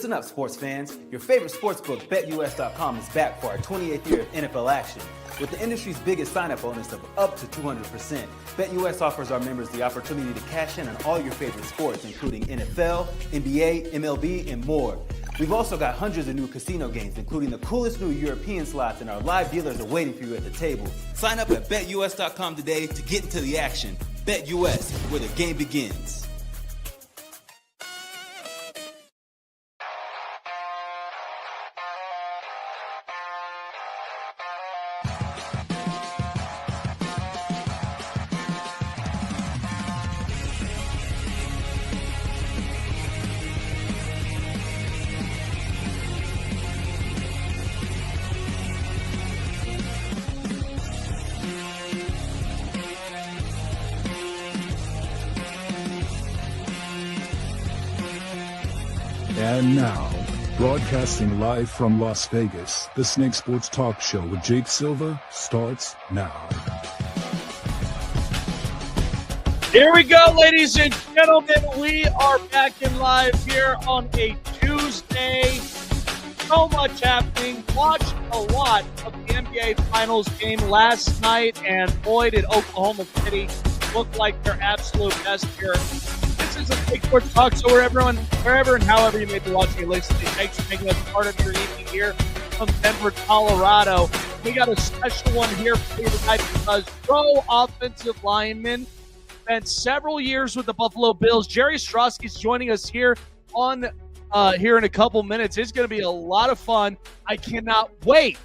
Listen up, sports fans. Your favorite sportsbook, BetUS.com, is back for our 28th year of NFL action. With the industry's biggest sign-up bonus of up to 200%, BetUS offers our members the opportunity to cash in on all your favorite sports, including NFL, NBA, MLB, and more. We've also got hundreds of new casino games, including the coolest new European slots, and our live dealers are waiting for you at the table. Sign up at BetUS.com today to get into the action. BetUS, where the game begins. And now, broadcasting live from Las Vegas, the Snake Sports Talk Show with Jake Silva starts now. Here we go, ladies and gentlemen. We are back in live here on a Tuesday. So much happening. Watched a lot of the NBA Finals game last night, and boy, did Oklahoma City look like their absolute best here. This is a Snake Sports Talk Show where wherever and however you may be watching or listening. Thanks for making us part of your evening here from Denver, Colorado. We got a special one here for you tonight because pro offensive lineman spent several years with the Buffalo Bills. Jerry Ostrowski is joining us here here in a couple minutes. It's going to be a lot of fun. I cannot wait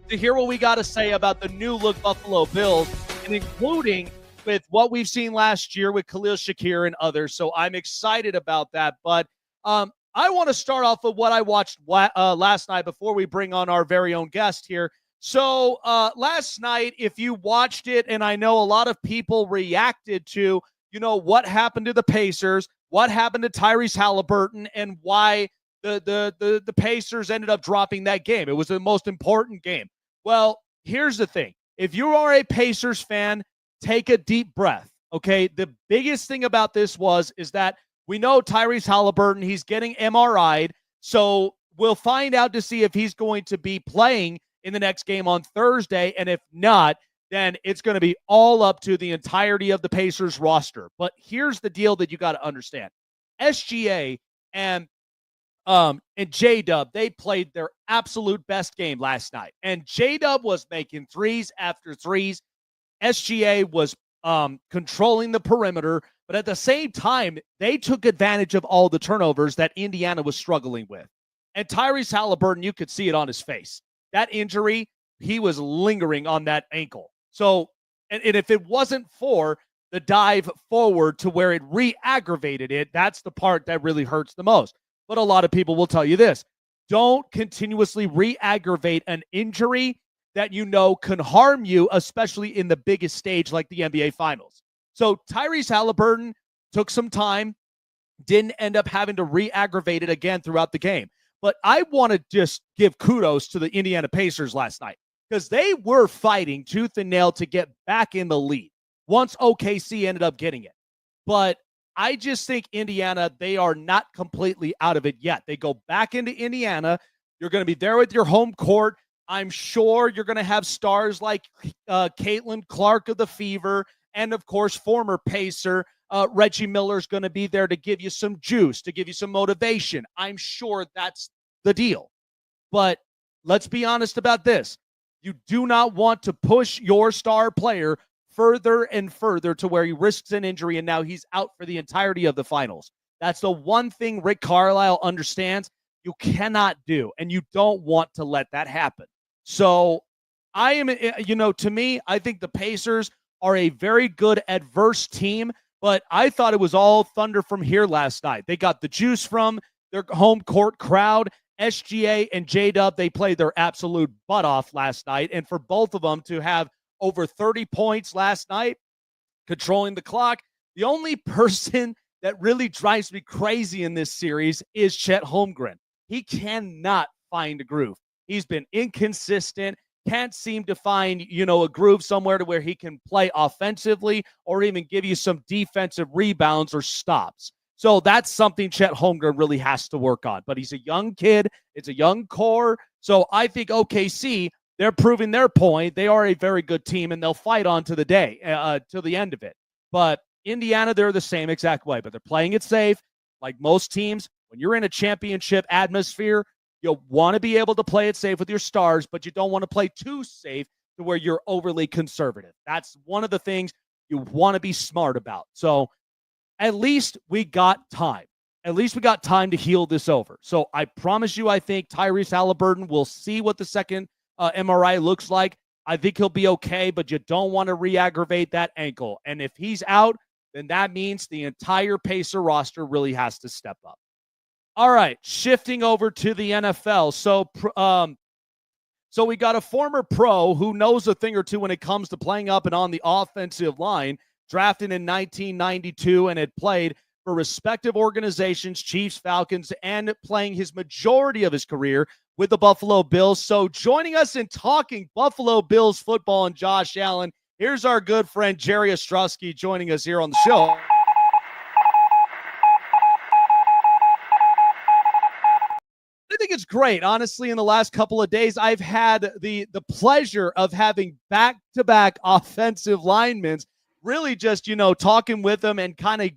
to hear what we got to say about the new look Buffalo Bills, and including with what we've seen last year with Khalil Shakir and others. So I'm excited about that. But I want to start off with what I watched last night before we bring on our very own guest here. So last night, if you watched it, and I know a lot of people reacted to, what happened to the Pacers, what happened to Tyrese Halliburton, and why the Pacers ended up dropping that game. It was the most important game. Well, here's the thing. If you are a Pacers fan, take a deep breath, okay? The biggest thing about this is that we know Tyrese Halliburton, he's getting MRI'd, so we'll find out to see if he's going to be playing in the next game on Thursday, and if not, then it's going to be all up to the entirety of the Pacers roster. But here's the deal that you got to understand. SGA and J-Dub, they played their absolute best game last night, and J-Dub was making threes after threes. SGA was controlling the perimeter, but at the same time, they took advantage of all the turnovers that Indiana was struggling with. And Tyrese Halliburton, you could see it on his face. That injury, he was lingering on that ankle. So, and if it wasn't for the dive forward to where it re-aggravated it, that's the part that really hurts the most. But a lot of people will tell you this. Don't continuously re-aggravate an injury that can harm you, especially in the biggest stage like the NBA Finals. So Tyrese Halliburton took some time, didn't end up having to re-aggravate it again throughout the game. But I want to just give kudos to the Indiana Pacers last night because they were fighting tooth and nail to get back in the lead once OKC ended up getting it. But I just think Indiana, they are not completely out of it yet. They go back into Indiana. You're going to be there with your home court. I'm sure you're going to have stars like Caitlin Clark of the Fever, and, of course, former Pacer Reggie Miller's going to be there to give you some juice, to give you some motivation. I'm sure that's the deal. But let's be honest about this. You do not want to push your star player further and further to where he risks an injury, and now he's out for the entirety of the finals. That's the one thing Rick Carlisle understands you cannot do, and you don't want to let that happen. So I am, to me, I think the Pacers are a very good adverse team, but I thought it was all thunder from here last night. They got the juice from their home court crowd. SGA and J-Dub, they played their absolute butt off last night. And for both of them to have over 30 points last night, controlling the clock, the only person that really drives me crazy in this series is Chet Holmgren. He cannot find a groove. He's been inconsistent, can't seem to find, a groove somewhere to where he can play offensively or even give you some defensive rebounds or stops. So that's something Chet Holmgren really has to work on. But he's a young kid. It's a young core. So I think OKC, they're proving their point. They are a very good team, and they'll fight on to the day, to the end of it. But Indiana, they're the same exact way, but they're playing it safe. Like most teams, when you're in a championship atmosphere, you'll want to be able to play it safe with your stars, but you don't want to play too safe to where you're overly conservative. That's one of the things you want to be smart about. So at least we got time. At least we got time to heal this over. So I promise you, I think Tyrese Halliburton will see what the second MRI looks like. I think he'll be okay, but you don't want to re-aggravate that ankle. And if he's out, then that means the entire Pacer roster really has to step up. All right, shifting over to the NFL. So we got a former pro who knows a thing or two when it comes to playing up and on the offensive line, drafted in 1992 and had played for respective organizations, Chiefs, Falcons, and playing his majority of his career with the Buffalo Bills. So joining us in talking Buffalo Bills football and Josh Allen, here's our good friend Jerry Ostrowski joining us here on the show. I think it's great. Honestly, in the last couple of days, I've had the pleasure of having back-to-back offensive linemen, really just, talking with them and kind of,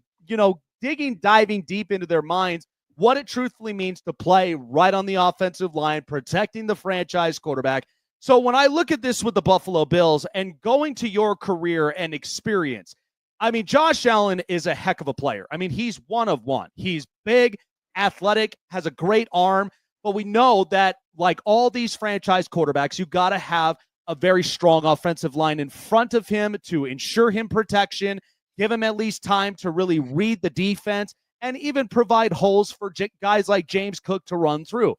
diving deep into their minds, what it truthfully means to play right on the offensive line, protecting the franchise quarterback. So when I look at this with the Buffalo Bills and going to your career and experience, I mean, Josh Allen is a heck of a player. I mean, he's one of one. He's big, athletic, has a great arm, but we know that like all these franchise quarterbacks, you got to have a very strong offensive line in front of him to ensure him protection, give him at least time to really read the defense, and even provide holes for guys like James Cook to run through.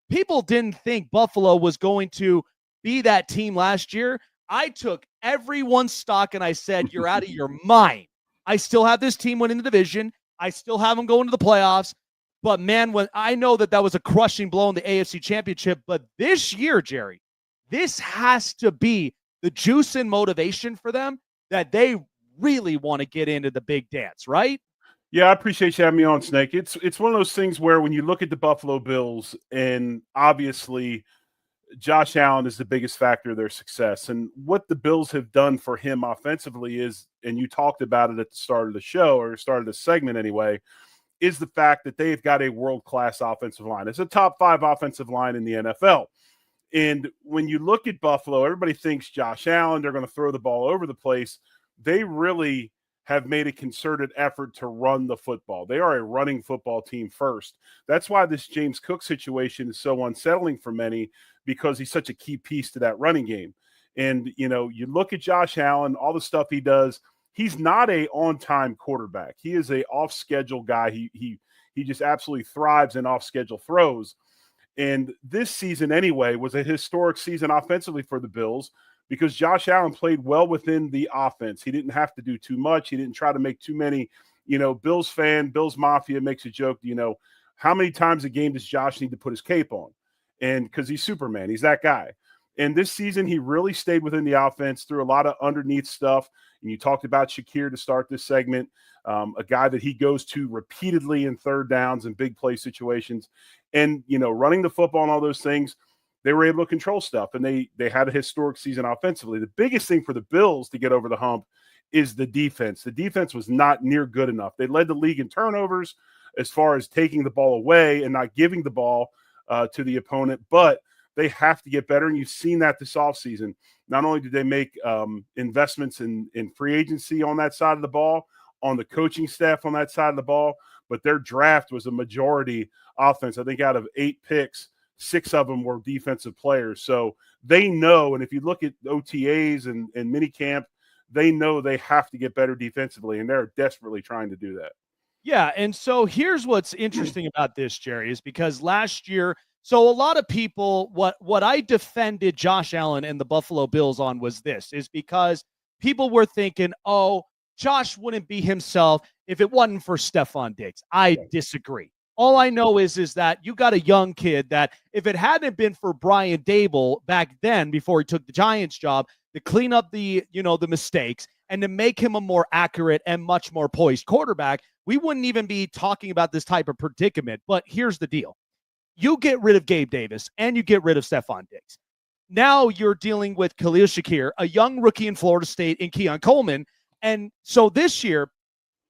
People didn't think Buffalo was going to be that team last year. I took everyone's stock and I said, you're out of your mind. I still have this team winning the division. I still have them going to the playoffs. But, man, when I know that was a crushing blow in the AFC Championship. But this year, Jerry, this has to be the juice and motivation for them that they really want to get into the big dance, right? Yeah, I appreciate you having me on, Snake. It's one of those things where when you look at the Buffalo Bills, and obviously Josh Allen is the biggest factor of their success. And what the Bills have done for him offensively is, and you talked about it at the start of the show, or start of the segment anyway, is the fact that they've got a world-class offensive line. It's a top 5 offensive line in the NFL. And when you look at Buffalo, everybody thinks Josh Allen, they're going to throw the ball over the place. They really have made a concerted effort to run the football. They are a running football team first. That's why this James Cook situation is so unsettling for many, because he's such a key piece to that running game. And, you look at Josh Allen, all the stuff he does, he's not a on-time quarterback. He is a off-schedule guy. He just absolutely thrives in off-schedule throws. And this season anyway was a historic season offensively for the Bills, because Josh Allen played well within the offense. He didn't have to do too much. He didn't try to make too many, Bills Mafia makes a joke, how many times a game does Josh need to put his cape on? And because he's Superman, he's that guy. And this season, he really stayed within the offense through a lot of underneath stuff. And you talked about Shakir to start this segment, a guy that he goes to repeatedly in third downs and big play situations. And, running the football and all those things, they were able to control stuff, and they had a historic season offensively. The biggest thing for the Bills to get over the hump is the defense. The defense was not near good enough. They led the league in turnovers as far as taking the ball away and not giving the ball to the opponent, but they have to get better, and you've seen that this offseason. Not only did they make investments in free agency on that side of the ball, on the coaching staff on that side of the ball, but their draft was a majority offense. I think out of 8 picks, 6 of them were defensive players. So they know, and if you look at OTAs and minicamp, they know they have to get better defensively, and they're desperately trying to do that. Yeah, and so here's what's interesting about this, Jerry, is because last year, so a lot of people, what I defended Josh Allen and the Buffalo Bills on was this, is because people were thinking, oh, Josh wouldn't be himself if it wasn't for Stephon Diggs. I disagree. All I know is that you got a young kid that if it hadn't been for Brian Dable back then, before he took the Giants job, to clean up the mistakes, and to make him a more accurate and much more poised quarterback, we wouldn't even be talking about this type of predicament. But here's the deal. You get rid of Gabe Davis and you get rid of Stephon Diggs. Now you're dealing with Khalil Shakir, a young rookie in Florida State, and Keon Coleman. And so this year,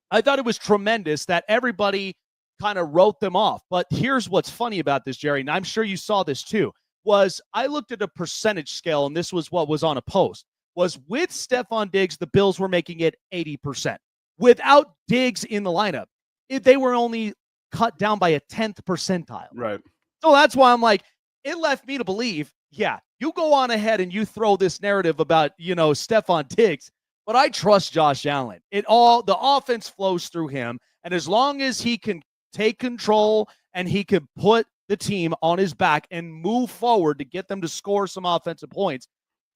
I thought it was tremendous that everybody kind of wrote them off. But here's what's funny about this, Jerry, and I'm sure you saw this too, was I looked at a percentage scale, and this was what was on a post, was with Stephon Diggs, the Bills were making it 80%. Without Diggs in the lineup, they were only cut down by a 10th percentile. Right. So that's why I'm like, it left me to believe, yeah, you go on ahead and you throw this narrative about, Stephon Diggs, but I trust Josh Allen. The offense flows through him, and as long as he can take control and he can put the team on his back and move forward to get them to score some offensive points,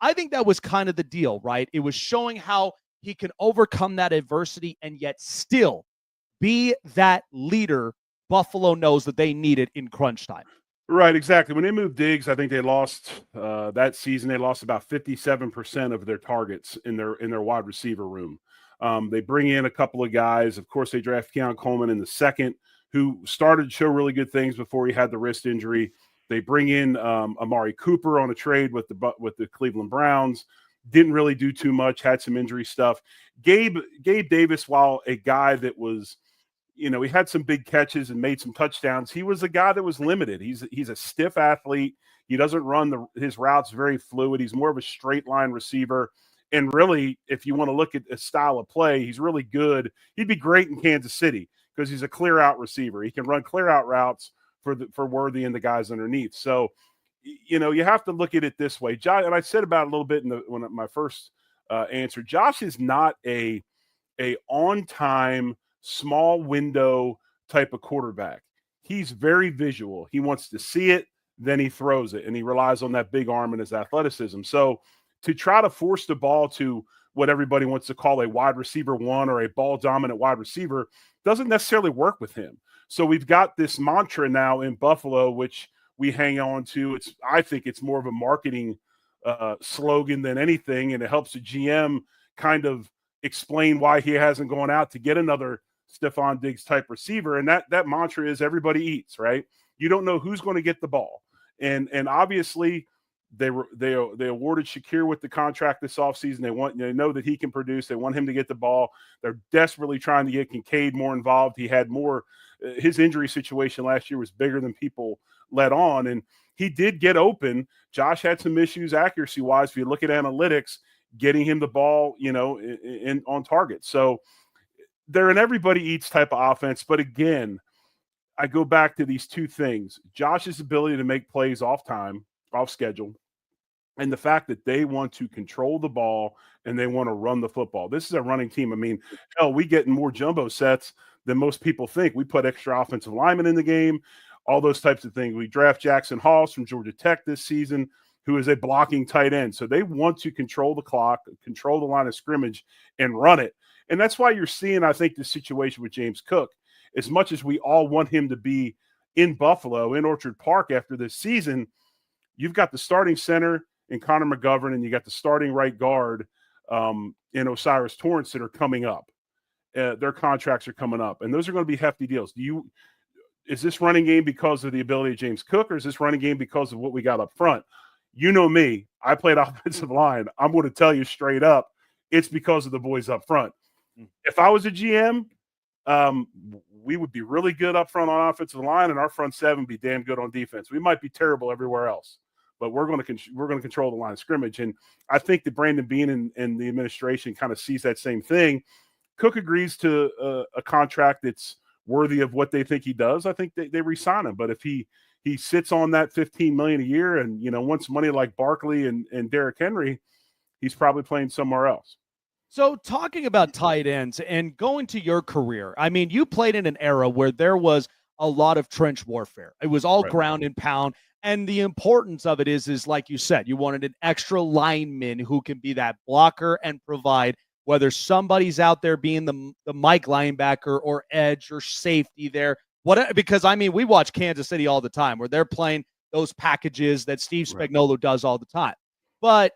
I think that was kind of the deal, right? It was showing how he can overcome that adversity and yet still be that leader Buffalo knows that they needed in crunch time. Right, exactly. When they moved Diggs, I think they lost that season. They lost about 57% of their targets in their wide receiver room. They bring in a couple of guys. Of course, they draft Keon Coleman in the second, who started to show really good things before he had the wrist injury. They bring in Amari Cooper on a trade with the Cleveland Browns. Didn't really do too much. Had some injury stuff. Gabe Davis, while a guy that was, he had some big catches and made some touchdowns, he was a guy that was limited. He's a stiff athlete. He doesn't run his routes very fluid. He's more of a straight line receiver. And really, if you want to look at a style of play, he's really good. He'd be great in Kansas City because he's a clear out receiver. He can run clear out routes for Worthy and the guys underneath. So, you have to look at it this way. Josh, and I said about it a little bit when my first answer. Josh is not a on time, small window type of quarterback. He's very visual. He wants to see it, then he throws it, and he relies on that big arm and his athleticism. So to try to force the ball to what everybody wants to call a wide receiver one or a ball dominant wide receiver doesn't necessarily work with him. So we've got this mantra now in Buffalo, which we hang on to. I think it's more of a marketing slogan than anything, and it helps the GM kind of explain why he hasn't gone out to get another Stephon Diggs type receiver. And that mantra is everybody eats, right? You don't know who's going to get the ball. And obviously they awarded Shakir with the contract this offseason. They know that he can produce. They want him to get the ball. They're desperately trying to get Kincaid more involved. He had more his injury situation last year was bigger than people let on, and he did get open. Josh had some issues accuracy-wise. If you look at analytics, getting him the ball, on target. So they're an everybody eats type of offense. But again, I go back to these two things: Josh's ability to make plays off time, off schedule, and the fact that they want to control the ball and they want to run the football. This is a running team. I mean, hell, we get more jumbo sets than most people think. We put extra offensive linemen in the game, all those types of things. We draft Jackson Halls from Georgia Tech this season, who is a blocking tight end. So they want to control the clock, control the line of scrimmage, and run it. And that's why you're seeing, I think, the situation with James Cook. As much as we all want him to be in Buffalo, in Orchard Park after this season, you've got the starting center in Connor McGovern, and you got the starting right guard in Osiris Torrance that are coming up. Their contracts are coming up, and those are going to be hefty deals. Is this running game because of the ability of James Cook, or is this running game because of what we got up front? You know me. I played offensive line. I'm going to tell you straight up, it's because of the boys up front. If I was a GM, we would be really good up front on offensive line, and our front seven be damn good on defense. We might be terrible everywhere else, but we're going to control the line of scrimmage. And I think that Brandon Beane and the administration kind of sees that same thing. Cook agrees to a contract that's worthy of what they think he does. I think they re-sign him. But if he sits on that $15 million a year and wants money like Barkley and Derrick Henry, he's probably playing somewhere else. So talking about tight ends and going to your career, I mean, you played in an era where there was a lot of trench warfare. It was all ground and pound. And the importance of it is like you said, you wanted an extra lineman who can be that blocker and provide, whether somebody's out there being the Mike linebacker or edge or safety there. Because, I mean, we watch Kansas City all the time where they're playing those packages that Steve Spagnuolo does all the time. But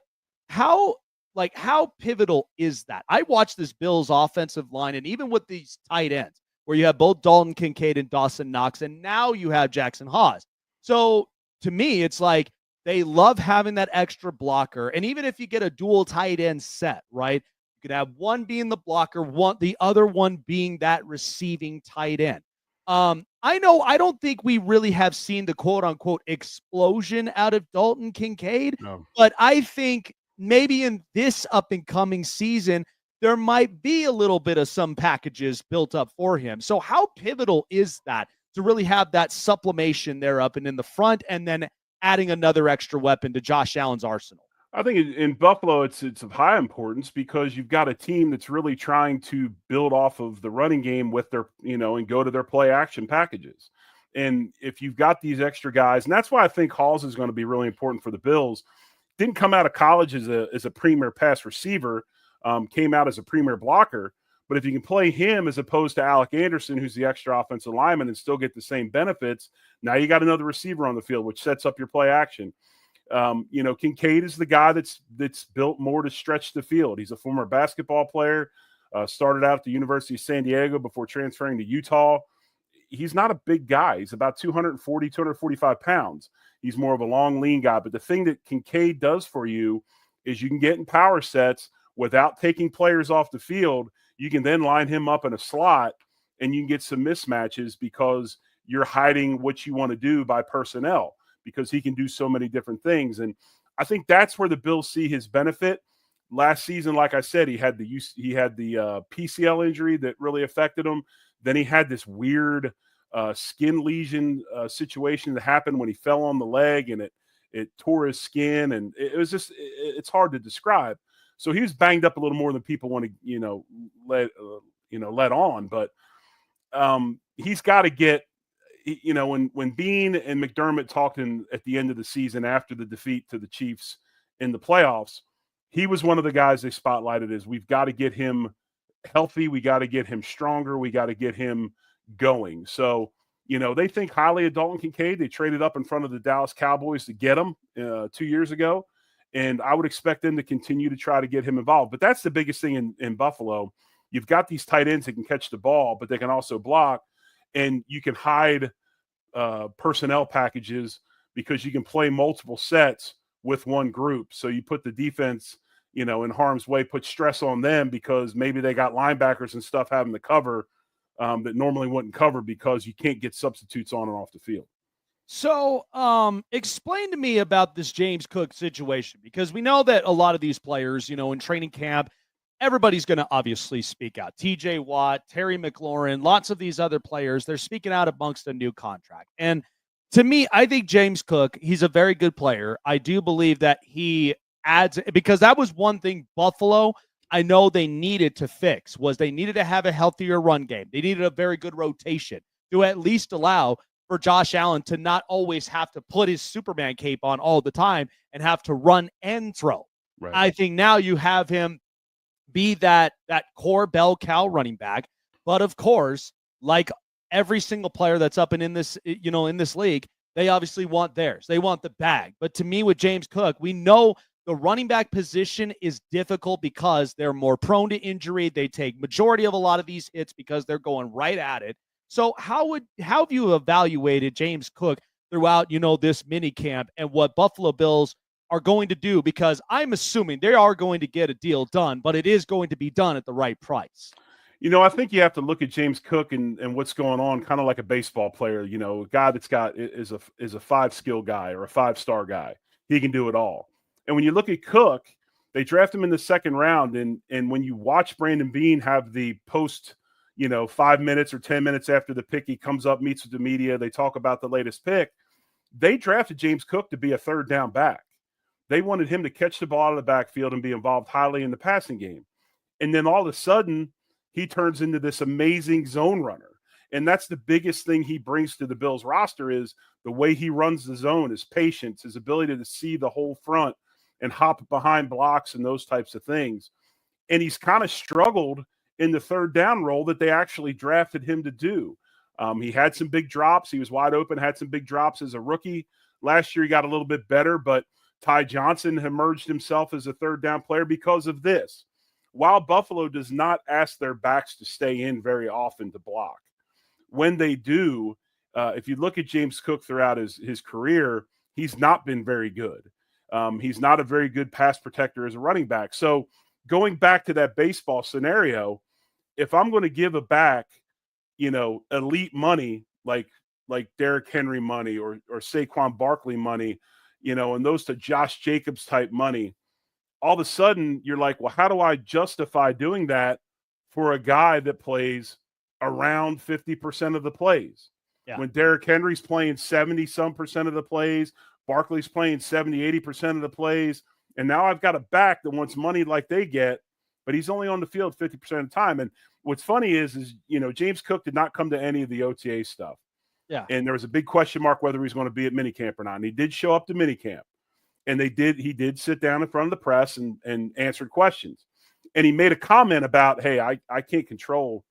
how like, how pivotal is that? I watched this Bills offensive line, and even with these tight ends, where you have both Dalton Kincaid and Dawson Knox, and now you have Jackson Haas. So to me, it's like they love having that extra blocker. And even if you get a dual tight end set, right? You could have one being the blocker, the other one being that receiving tight end. I don't think we really have seen the quote unquote explosion out of Dalton Kincaid, No. but I think maybe in this up and coming season, there might be a little bit of some packages built up for him. So how pivotal is that to really have that supplementation there up and in the front, and then adding another extra weapon to Josh Allen's arsenal? I think in Buffalo, it's of high importance because you've got a team that's really trying to build off of the running game with their, and go to their play action packages. And if you've got these extra guys, and that's why I think Halls is going to be really important for the Bills. Didn't come out of college as a premier pass receiver, came out as a premier blocker. But if you can play him as opposed to Alec Anderson, who's the extra offensive lineman, and still get the same benefits, now you got another receiver on the field, which sets up your play action. Kincaid is the guy that's built more to stretch the field. He's a former basketball player, started out at the University of San Diego before transferring to Utah. He's not a big guy. He's about 240, 245 pounds. He's more of a long, lean guy. But the thing that Kincaid does for you is you can get in power sets without taking players off the field. You can then line him up in a slot, and you can get some mismatches because you're hiding what you want to do by personnel, because he can do so many different things. And I think that's where the Bills see his benefit. Last season, like I said, he had the PCL injury that really affected him. Then he had this weird skin lesion situation that happened when he fell on the leg, and it tore his skin, and it was just it's hard to describe. So he was banged up a little more than people want to let on. But he's got to get. When Bean and McDermott talked at the end of the season after the defeat to the Chiefs in the playoffs, he was one of the guys they spotlighted as, we've got to get him healthy. We got to get him stronger. We got to get him going. So, they think highly of Dalton Kincaid. They traded up in front of the Dallas Cowboys to get him 2 years ago. And I would expect them to continue to try to get him involved. But that's the biggest thing in Buffalo. You've got these tight ends that can catch the ball, but they can also block. And you can hide personnel packages because you can play multiple sets with one group. So you put the defense, in harm's way, put stress on them because maybe they got linebackers and stuff having to cover that normally wouldn't cover because you can't get substitutes on and off the field. So explain to me about this James Cook situation, because we know that a lot of these players, in training camp, everybody's going to obviously speak out. TJ Watt, Terry McLaurin, lots of these other players, they're speaking out amongst a new contract. And to me, I think James Cook, he's a very good player. I do believe that he adds, because that was one thing Buffalo, I know they needed to fix, was they needed to have a healthier run game. They needed a very good rotation to at least allow for Josh Allen to not always have to put his Superman cape on all the time and have to run and throw. Right. I think now you have him be that core bell cow running back. But of course, like every single player that's up and in this, in this league, they obviously want theirs. They want the bag. But to me, with James Cook, we know the running back position is difficult because they're more prone to injury. They take majority of a lot of these hits because they're going right at it. So how have you evaluated James Cook throughout, this mini camp and what Buffalo Bills are going to do? Because I'm assuming they are going to get a deal done, but it is going to be done at the right price. I think you have to look at James Cook and what's going on, kind of like a baseball player, a guy that's is a 5-skill guy or a 5-star guy. He can do it all. And when you look at Cook, they draft him in the second round. And when you watch Brandon Beane have the post, 5 minutes or 10 minutes after the pick, he comes up, meets with the media, they talk about the latest pick. They drafted James Cook to be a third down back. They wanted him to catch the ball out of the backfield and be involved highly in the passing game. And then all of a sudden, he turns into this amazing zone runner. And that's the biggest thing he brings to the Bills roster is the way he runs the zone, his patience, his ability to see the whole front and hop behind blocks and those types of things. And he's kind of struggled in the third down role that they actually drafted him to do. He had some big drops. He was wide open, had some big drops as a rookie. Last year, he got a little bit better, but Ty Johnson emerged himself as a third down player because of this. While Buffalo does not ask their backs to stay in very often to block, when they do, if you look at James Cook throughout his career, he's not been very good. He's not a very good pass protector as a running back. So going back to that baseball scenario, if I'm going to give a back, elite money like Derrick Henry money or Saquon Barkley money, and those to Josh Jacobs type money, all of a sudden you're like, well, how do I justify doing that for a guy that plays around 50% of the plays? Yeah. When Derrick Henry's playing 70-some% of the plays, Barkley's playing 70-80% of the plays, and now I've got a back that wants money like they get, but he's only on the field 50% of the time. And what's funny is James Cook did not come to any of the OTA stuff. Yeah. And there was a big question mark whether he's going to be at minicamp or not. And he did show up to minicamp. And he did sit down in front of the press and answered questions. And he made a comment about, hey, I can't control,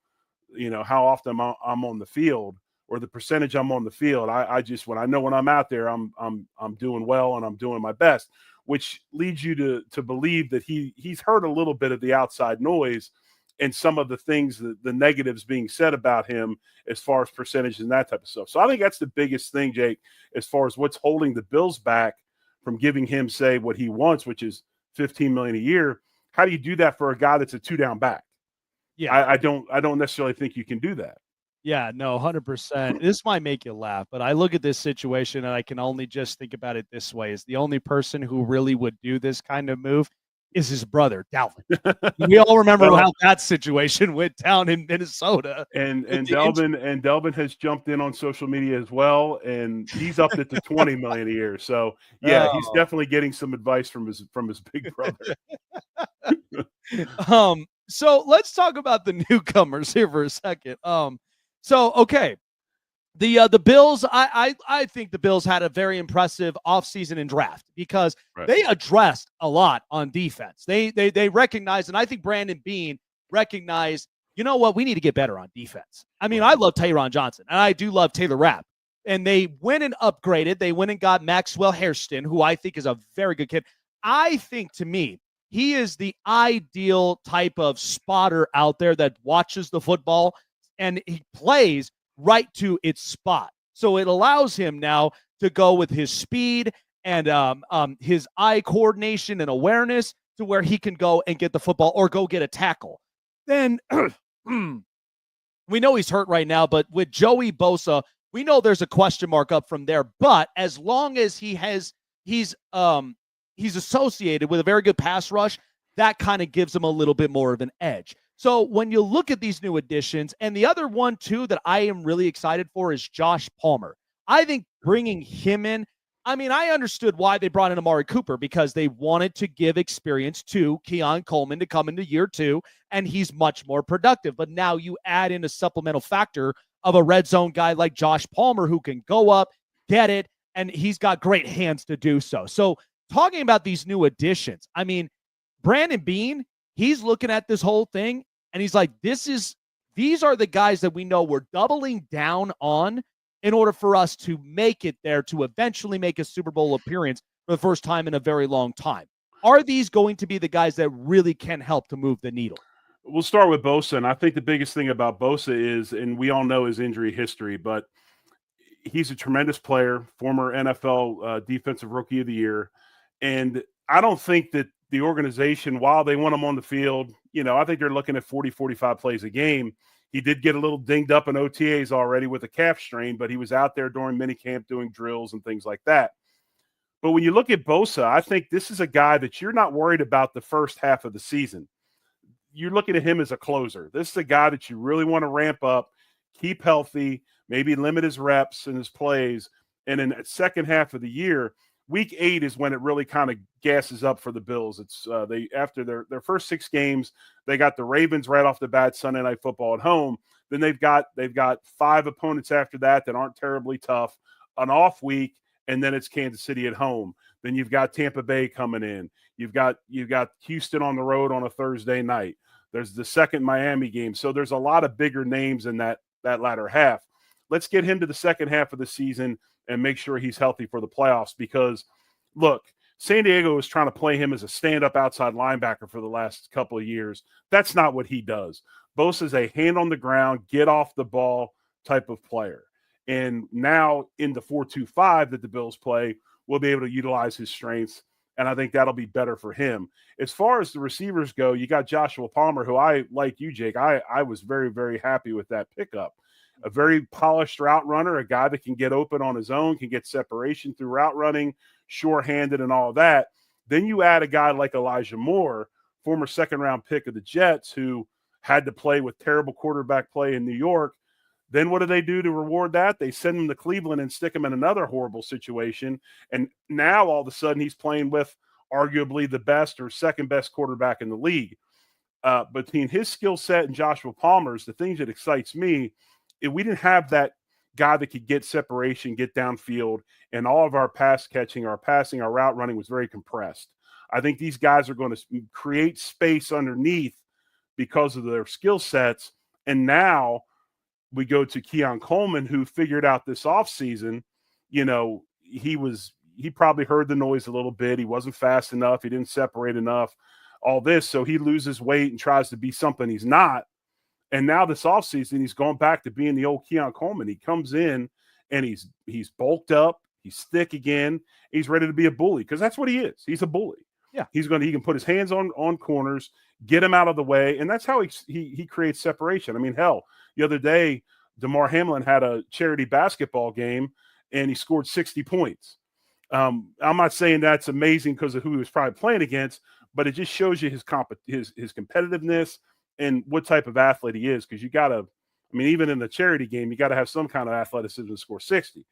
how often I'm on the field or the percentage I'm on the field. I just, when I'm out there, I'm doing well and I'm doing my best, which leads you to believe that he's heard a little bit of the outside noise and some of the things, the negatives being said about him as far as percentage and that type of stuff. So I think that's the biggest thing, Jake, as far as what's holding the Bills back from giving him, say, what he wants, which is $15 million a year. How do you do that for a guy that's a 2-down back? Yeah. I don't necessarily think you can do that. Yeah, no, 100%. This might make you laugh, but I look at this situation and I can only just think about it this way: is the only person who really would do this kind of move is his brother, Dalvin. We all remember how that situation went down in Minnesota. And Delvin has jumped in on social media as well, and he's upped it to $20 million a year. So yeah, he's definitely getting some advice from his big brother. So let's talk about the newcomers here for a second. Okay. The Bills, I think the Bills had a very impressive offseason and draft because they addressed a lot on defense. They recognized, and I think Brandon Beane recognized, you know what, we need to get better on defense. I mean, I love Tyron Johnson, and I do love Taylor Rapp. And they went and upgraded. They went and got Maxwell Hairston, who I think is a very good kid. I think, to me, he is the ideal type of spotter out there that watches the football, and he plays right to its spot. So it allows him now to go with his speed and his eye coordination and awareness to where he can go and get the football or go get a tackle. Then we know he's hurt right now, but with Joey Bosa, we know there's a question mark up from there. But as long as he's associated with a very good pass rush, that kind of gives him a little bit more of an edge. So when you look at these new additions, and the other one, too, that I am really excited for is Josh Palmer. I think bringing him in, I mean, I understood why they brought in Amari Cooper because they wanted to give experience to Keon Coleman to come into year 2, and he's much more productive. But now you add in a supplemental factor of a red zone guy like Josh Palmer who can go up, get it, and he's got great hands to do so. So talking about these new additions, I mean, Brandon Beane, he's looking at this whole thing, and he's like, these are the guys that we know we're doubling down on in order for us to make it there to eventually make a Super Bowl appearance for the first time in a very long time. Are these going to be the guys that really can help to move the needle? We'll start with Bosa, and I think the biggest thing about Bosa is, and we all know his injury history, but he's a tremendous player, former NFL Defensive Rookie of the Year, and I don't think that the organization, while they want him on the field, I think they're looking at 40, 45 plays a game. He did get a little dinged up in OTAs already with a calf strain, but he was out there during minicamp doing drills and things like that. But when you look at Bosa, I think this is a guy that you're not worried about the first half of the season. You're looking at him as a closer. This is a guy that you really want to ramp up, keep healthy, maybe limit his reps and his plays. And in the second half of the year, Week 8 is when it really kind of gasses up for the Bills. It's after their first 6 games, they got the Ravens right off the bat, Sunday Night Football at home. Then they've got 5 opponents after that aren't terribly tough, an off week, and then it's Kansas City at home. Then you've got Tampa Bay coming in. You've got Houston on the road on a Thursday night. There's the second Miami game. So there's a lot of bigger names in that latter half. Let's get him to the second half of the season and make sure he's healthy for the playoffs because, look, San Diego is trying to play him as a stand-up outside linebacker for the last couple of years. That's not what he does. Bosa is a hand on the ground, get off the ball type of player. And now in the 4-2-5 that the Bills play, we'll be able to utilize his strengths, and I think that'll be better for him. As far as the receivers go, you got Joshua Palmer, who I, like you, Jake, I was very, very happy with that pickup. A very polished route runner, a guy that can get open on his own, can get separation through route running, sure-handed and all of that. Then you add a guy like Elijah Moore, former second-round pick of the Jets, who had to play with terrible quarterback play in New York. Then what do they do to reward that? They send him to Cleveland and stick him in another horrible situation. And now all of a sudden he's playing with arguably the best or second best quarterback in the league. Between his skill set and Joshua Palmer's, the thing that excites me, if we didn't have that guy that could get separation, get downfield, and all of our pass catching, our passing, our route running was very compressed. I think these guys are going to create space underneath because of their skill sets. And now we go to Keon Coleman, who figured out this offseason, he probably heard the noise a little bit. He wasn't fast enough. He didn't separate enough, all this. So he loses weight and tries to be something he's not. And now this offseason, he's going back to being the old Keon Coleman. He comes in and he's bulked up. He's thick again. He's ready to be a bully because that's what he is. He's a bully. Yeah. He can put his hands on corners, get him out of the way. And that's how he creates separation. I mean, hell, the other day, DeMar Hamlin had a charity basketball game and he scored 60 points. I'm not saying that's amazing because of who he was probably playing against, but it just shows you his competitiveness and what type of athlete he is. Because even in the charity game, you got to have some kind of athleticism to score 60.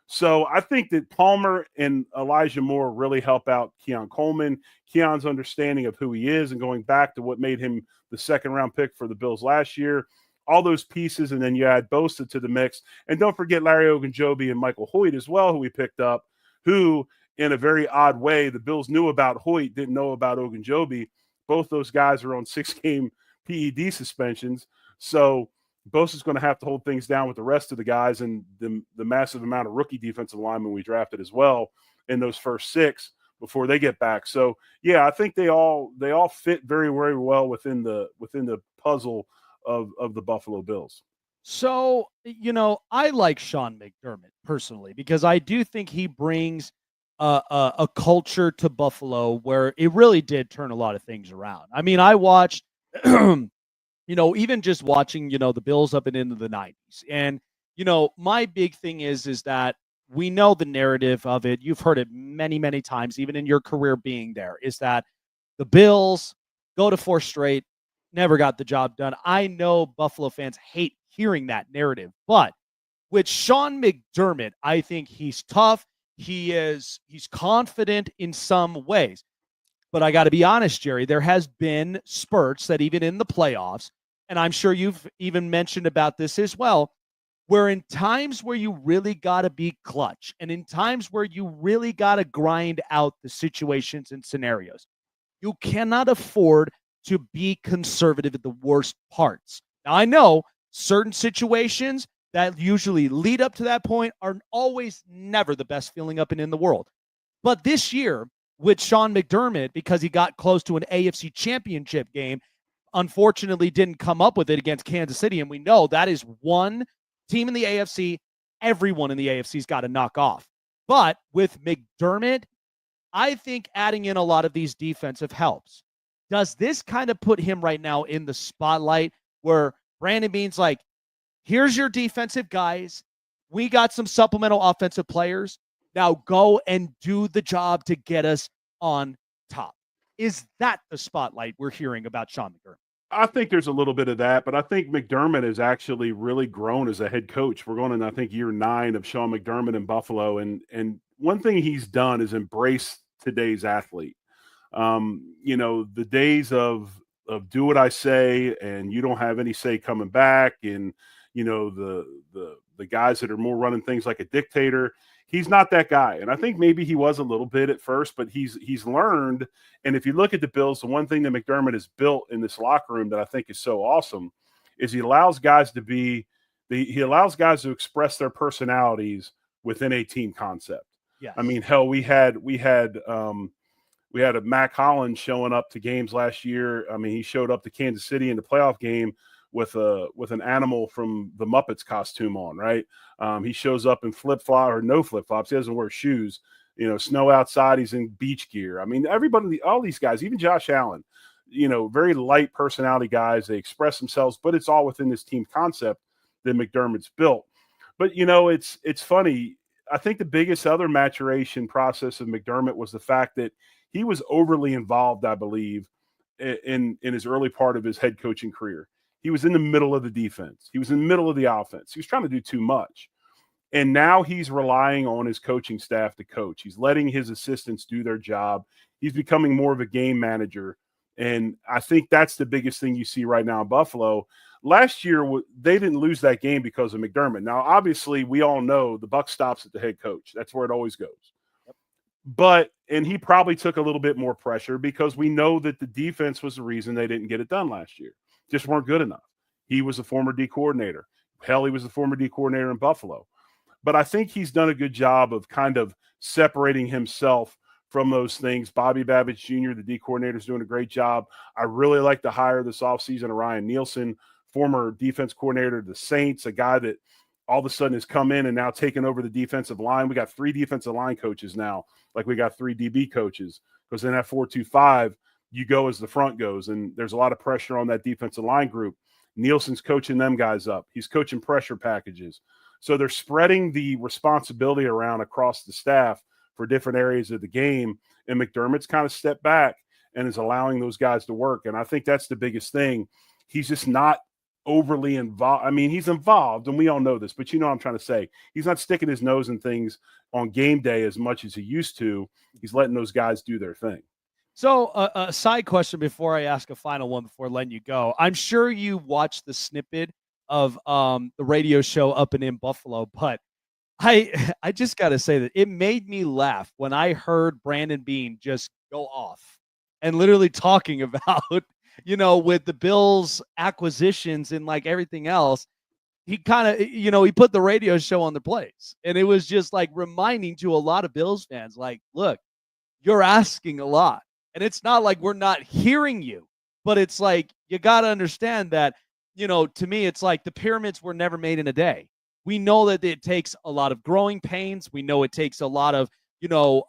So I think that Palmer and Elijah Moore really help out Keon Coleman. Keon's understanding of who he is and going back to what made him the second-round pick for the Bills last year. All those pieces, and then you add Bosa to the mix. And don't forget Larry Ogunjobi and Michael Hoyt as well, who we picked up, who, in a very odd way, the Bills knew about Hoyt, didn't know about Ogunjobi. Both those guys are on 6-game PED suspensions. So Bosa's going to have to hold things down with the rest of the guys and the massive amount of rookie defensive linemen we drafted as well in those first 6 before they get back. So, yeah, I think they all fit very, very well within the puzzle of the Buffalo Bills. So, I like Sean McDermott personally because I do think he brings a culture to Buffalo where it really did turn a lot of things around. I mean, I watched, even just watching, the Bills up and into the 90s. And, my big thing is that we know the narrative of it. You've heard it many, many times, even in your career being there, is that the Bills go to 4 straight, never got the job done. I know Buffalo fans hate hearing that narrative, but with Sean McDermott, I think he's tough. He's confident in some ways. But I got to be honest, Jerry, there has been spurts that even in the playoffs, and I'm sure you've even mentioned about this as well, where in times where you really got to be clutch and in times where you really got to grind out the situations and scenarios, you cannot afford to be conservative at the worst parts. Now, I know certain situations that usually lead up to that point are always never the best feeling up and in the world. But this year, with Sean McDermott, because he got close to an AFC championship game, unfortunately didn't come up with it against Kansas City. And we know that is one team in the AFC everyone in the AFC's got to knock off. But with McDermott, I think adding in a lot of these defensive helps. Does this kind of put him right now in the spotlight where Brandon Beane's like, here's your defensive guys. We got some supplemental offensive players. Now go and do the job to get us on top. Is that the spotlight we're hearing about Sean McDermott? I think there's a little bit of that, but I think McDermott has actually really grown as a head coach. We're going in, I think, year 9 of Sean McDermott in Buffalo. And one thing he's done is embrace today's athlete. The days of do what I say and you don't have any say coming back, and the guys that are more running things like a dictator. He's not that guy. And I think maybe he was a little bit at first, but he's learned. And if you look at the Bills, the one thing that McDermott has built in this locker room that I think is so awesome is he allows guys to express their personalities within a team concept. Yes. I mean, hell, we had We had a Mac Hollins showing up to games last year. I mean, he showed up to Kansas City in the playoff game with an animal from the Muppets costume on, right? He shows up in flip-flop or no flip-flops. He doesn't wear shoes. You know, snow outside, he's in beach gear. I mean, everybody, all these guys, even Josh Allen, you know, very light personality guys. They express themselves, but it's all within this team concept that McDermott's built. But, you know, it's funny. I think the biggest other maturation process of McDermott was the fact that he was overly involved, I believe, in his early part of his head coaching career. He was in the middle of the defense. He was in the middle of the offense. He was trying to do too much. And now he's relying on his coaching staff to coach. He's letting his assistants do their job. He's becoming more of a game manager. And I think that's the biggest thing you see right now in Buffalo. Last year, they didn't lose that game because of McDermott. Now, obviously, we all know the buck stops at the head coach. That's where it always goes. And he probably took a little bit more pressure because we know that the defense was the reason they didn't get it done last year. Just weren't good enough. He was a former D coordinator. Hell, he was the former D coordinator in Buffalo. But I think he's done a good job of kind of separating himself from those things. Bobby Babbitt Jr., the D coordinator, is doing a great job. I really like to hire this offseason of Ryan Nielsen, former defense coordinator of the Saints, a guy that all of a sudden has come in and now taken over the defensive line. We got 3 defensive line coaches now, like we got 3 DB coaches, because in that 4-2-5, you go as the front goes, and there's a lot of pressure on that defensive line group. Nielsen's coaching them guys up. He's coaching pressure packages. So they're spreading the responsibility around across the staff for different areas of the game, and McDermott's kind of stepped back and is allowing those guys to work. And I think that's the biggest thing. He's just not overly involved. I mean, he's involved, and we all know this, but you know what I'm trying to say. He's not sticking his nose in things on game day as much as he used to. He's letting those guys do their thing. So a side question before I ask a final one before letting you go. I'm sure you watched the snippet of the radio show Up and In Buffalo, but I just got to say that it made me laugh when I heard Brandon Beane just go off and literally talking about, you know, with the Bills acquisitions and like everything else. He kind of, you know, he put the radio show on the place, and it was just like reminding to a lot of Bills fans, like, look, you're asking a lot, and it's not like we're not hearing you, but it's like, you got to understand that, you know, to me, it's like the pyramids were never made in a day. We know that it takes a lot of growing pains. We know it takes a lot of, you know,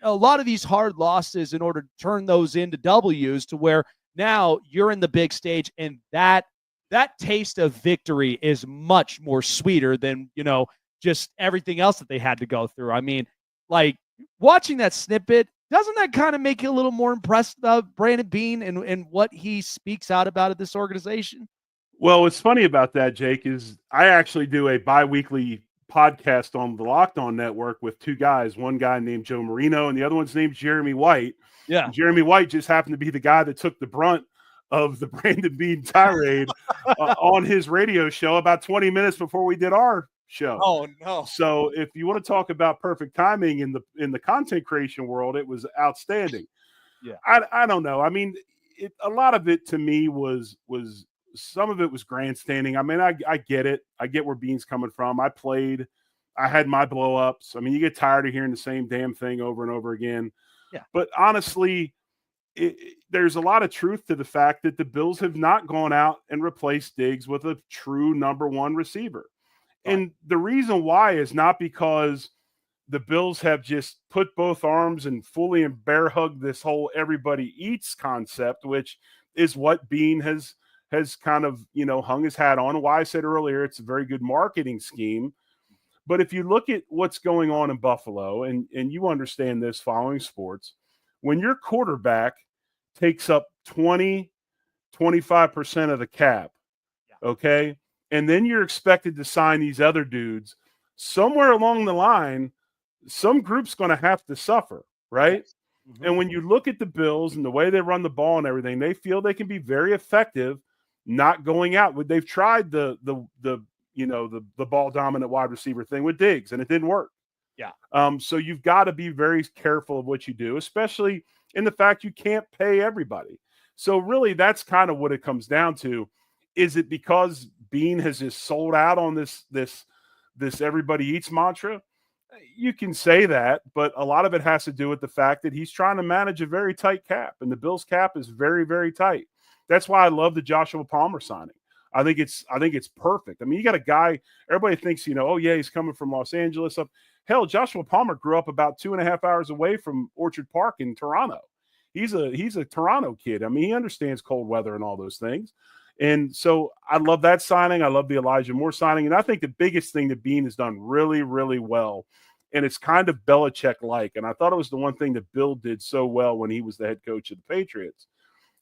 a lot of these hard losses in order to turn those into W's to where now you're in the big stage, and that taste of victory is much more sweeter than, you know, just everything else that they had to go through. I mean, like watching that snippet, doesn't that kind of make you a little more impressed about Brandon Beane and what he speaks out about at this organization? Well, what's funny about that, Jake, is I actually do a bi-weekly podcast on the Locked On Network with 2 guys, one guy named Joe Marino and the other one's named Jeremy White. Yeah. And Jeremy White just happened to be the guy that took the brunt of the Brandon Beane tirade on his radio show about 20 minutes before we did our show. Oh, no. So if you want to talk about perfect timing in the content creation world, it was outstanding. Yeah. I don't know. I mean, a lot of it to me was some of it was grandstanding. I mean, I get it. I get where Beane's coming from. I had my blow-ups. I mean, you get tired of hearing the same damn thing over and over again. Yeah. But honestly, there's a lot of truth to the fact that the Bills have not gone out and replaced Diggs with a true number 1 receiver. Right. And the reason why is not because the Bills have just put both arms and fully and bear hug this whole everybody eats concept, which is what Beane has kind of, you know, hung his hat on. Why I said earlier, it's a very good marketing scheme. But if you look at what's going on in Buffalo, and you understand this following sports, when your quarterback takes up 20-25% of the cap, okay, and then you're expected to sign these other dudes, somewhere along the line, some group's going to have to suffer, right? Mm-hmm. And when you look at the Bills and the way they run the ball and everything, they feel they can be very effective not going out. They've tried the ball dominant wide receiver thing with Diggs, and it didn't work. Yeah. So you've got to be very careful of what you do, especially in the fact you can't pay everybody. So really, that's kind of what it comes down to. Is it because Beane has just sold out on this everybody eats mantra? You can say that, but a lot of it has to do with the fact that he's trying to manage a very tight cap, and the Bills' cap is very, very tight. That's why I love the Joshua Palmer signing. I think it's perfect. I mean, you got a guy. Everybody thinks, oh yeah, he's coming from Los Angeles. Hell, Joshua Palmer grew up about 2.5 hours away from Orchard Park in Toronto. He's a Toronto kid. I mean, he understands cold weather and all those things. And so I love that signing. I love the Elijah Moore signing. And I think the biggest thing that Beane has done really, really well, and it's kind of Belichick-like, and I thought it was the one thing that Bill did so well when he was the head coach of the Patriots.